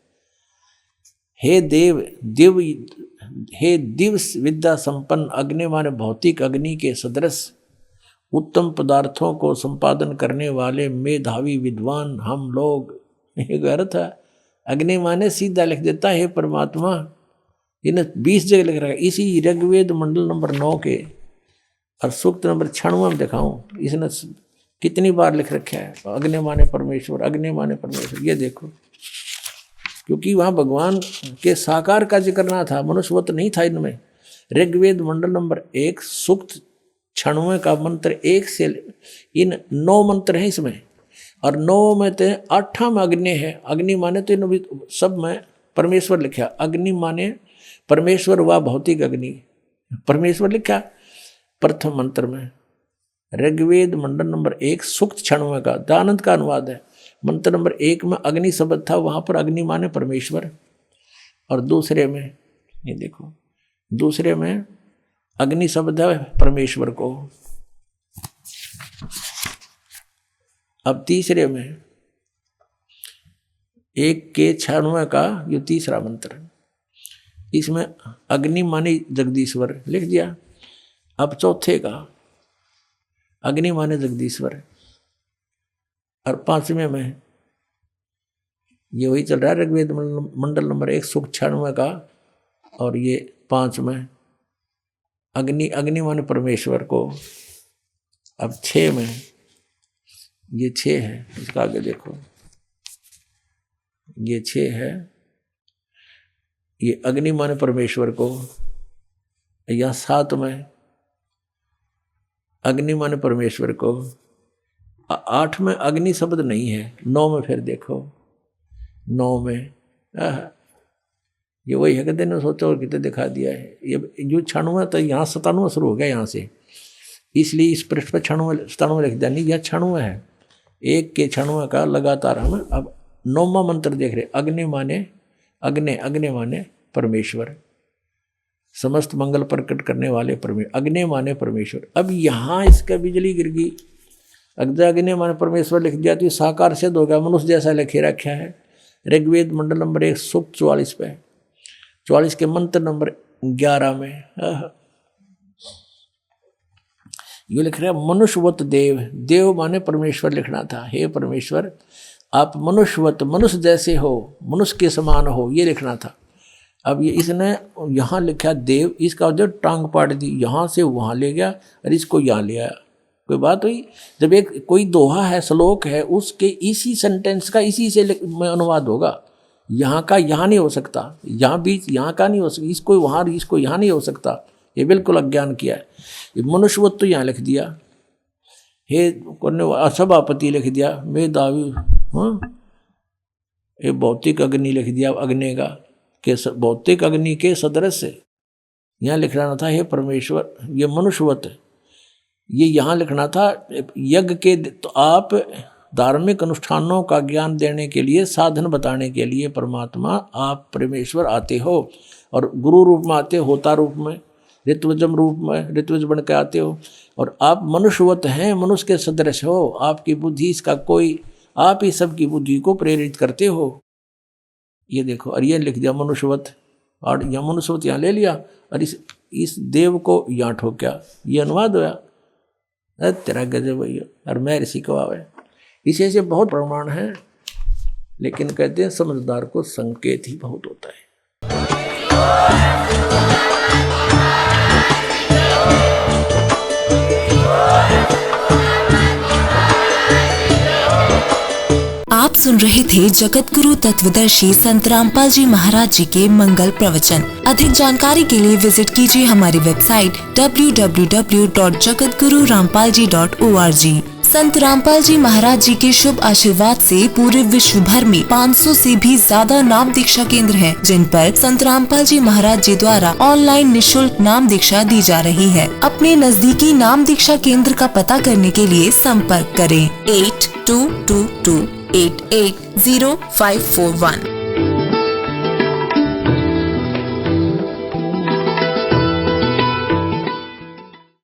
हे देव, हे दिव्य विद्या संपन्न अग्नि माने भौतिक अग्नि के सदृश उत्तम पदार्थों को संपादन करने वाले मेधावी विद्वान हम लोग। एक अर्थ है अग्नि माने सीधा लिख देता है परमात्मा। इन्हें 20 जगह लिख रखा है। इसी ऋग्वेद मंडल नंबर 9 के और सूक्त नंबर 96 में दिखाऊं इसने कितनी बार लिख रखा है अग्नि माने परमेश्वर, अग्नि माने परमेश्वर। ये देखो, क्योंकि वहाँ भगवान के साकार का जिक्र ना था, मनुष्यवत नहीं था इनमें। ऋग्वेद मंडल नंबर 1 सूक्त 96 का मंत्र 1 से इन 9 मंत्र हैं इसमें, और 9 में तो 8 में अग्नि है। अग्नि माने तो इन सब में परमेश्वर लिखा। अग्नि माने परमेश्वर व भौतिक अग्नि, परमेश्वर लिखा प्रथम मंत्र में। ऋग्वेद मंडल नंबर 1 सूक्त 96 का दयानंद का अनुवाद है। मंत्र नंबर 1 में अग्नि शब्द था, वहां पर अग्नि माने परमेश्वर। और दूसरे में ये देखो, दूसरे में अग्नि शब्द है परमेश्वर को। अब तीसरे में 1 के 96 का ये तीसरा मंत्र, इसमें अग्नि माने जगदीश्वर लिख दिया। अब चौथे का अग्नि माने जगदीश्वर, और 5वें में ये वही चल रहा है ऋग्वेद मंडल नंबर 1 सूक्त 96 का, और ये 5 में अग्नि माने परमेश्वर को। अब 6 में ये 6 है, इसका आगे देखो ये 6 है, ये अग्नि माने परमेश्वर को। या 7 में अग्नि माने परमेश्वर को। 8 में अग्नि शब्द नहीं है। 9 में फिर देखो, 9 में ये वही है, कहते ने सोचा और कितने दिखा दिया है। ये जो 96 तो यहाँ 97 शुरू हो गया यहाँ से, इसलिए इस पृष्ठ पर 96 लिख दिया। नहीं, यह 96 है, 1 के 96 का लगातार हम अब 9वां मंत्र देख रहे। अग्नि माने अग्नि माने परमेश्वर, समस्त मंगल प्रकट करने वाले परमेश्वर। अग्नि माने परमेश्वर। अब यहाँ इसका बिजली गिर गई। अग्नि अग्नि माने परमेश्वर लिख दिया तो ये साकार सिद्ध हो गया, मनुष्य जैसा लिखे रखा है। ऋग्वेद मंडल नंबर 1 सूक्त 44 पे, 44 के मंत्र नंबर 11 में ये लिख रहा है मनुष्यवत देव। देव माने परमेश्वर लिखना था। हे परमेश्वर, आप मनुष्यवत, मनुष्य जैसे हो, मनुष्य के समान हो, ये लिखना था। अब ये इसने यहाँ लिखा देव, इसका जो टांग पाड़ दी, यहाँ से वहाँ ले गया और इसको यहाँ ले आया। कोई बात हुई? जब एक कोई दोहा है, श्लोक है, उसके इसी सेंटेंस का इसी से में अनुवाद होगा। यहाँ का यहाँ नहीं हो सकता, यहाँ बीच यहाँ का नहीं हो सकता, इसको वहाँ, इसको यहाँ नहीं हो सकता। ये बिल्कुल अज्ञान किया है। ये मनुष्यवत तो यहाँ लिख दिया, हे सभापति लिख दिया, मेधावी, हाँ, ये भौतिक अग्नि लिख दिया, अग्नि का के भौतिक अग्नि के सदृश से यहाँ लिखना था हे परमेश्वर, ये मनुष्यवत, ये यहाँ लिखना था यज्ञ के। तो आप धार्मिक अनुष्ठानों का ज्ञान देने के लिए, साधन बताने के लिए परमात्मा आप परमेश्वर आते हो, और गुरु रूप में आते हो, होता रूप में, ऋत्विजम रूप में, ऋत्विज बन के आते हो, और आप मनुष्यवत हैं, मनुष्य के सदृश हो। आपकी बुद्धि इसका कोई, आप ही सबकी बुद्धि को प्रेरित करते हो। ये देखो, और ये लिख दिया मनुष्यवत, और यह मनुष्यवत यहाँ ले लिया, और इस देव को यहाँ ठोक्या, ये अनुवाद होया। तेरा गजब भैया, और मैं ऋषि को आवे। इसे से बहुत प्रमाण है, लेकिन कहते हैं समझदार को संकेत ही बहुत होता है। आप सुन रहे थे जगत गुरु तत्वदर्शी संत रामपाल जी महाराज जी के मंगल प्रवचन। अधिक जानकारी के लिए विजिट कीजिए हमारी वेबसाइट www.jagatgururampalji.org। संत रामपाल जी महाराज जी के शुभ आशीर्वाद से पूरे विश्व भर में 500 से भी ज्यादा नाम दीक्षा केंद्र हैं, जिन पर संत रामपाल जी महाराज जी द्वारा ऑनलाइन निशुल्क नाम दीक्षा दी जा रही है। अपने नजदीकी नाम दीक्षा केंद्र का पता करने के लिए संपर्क करें 8222880541।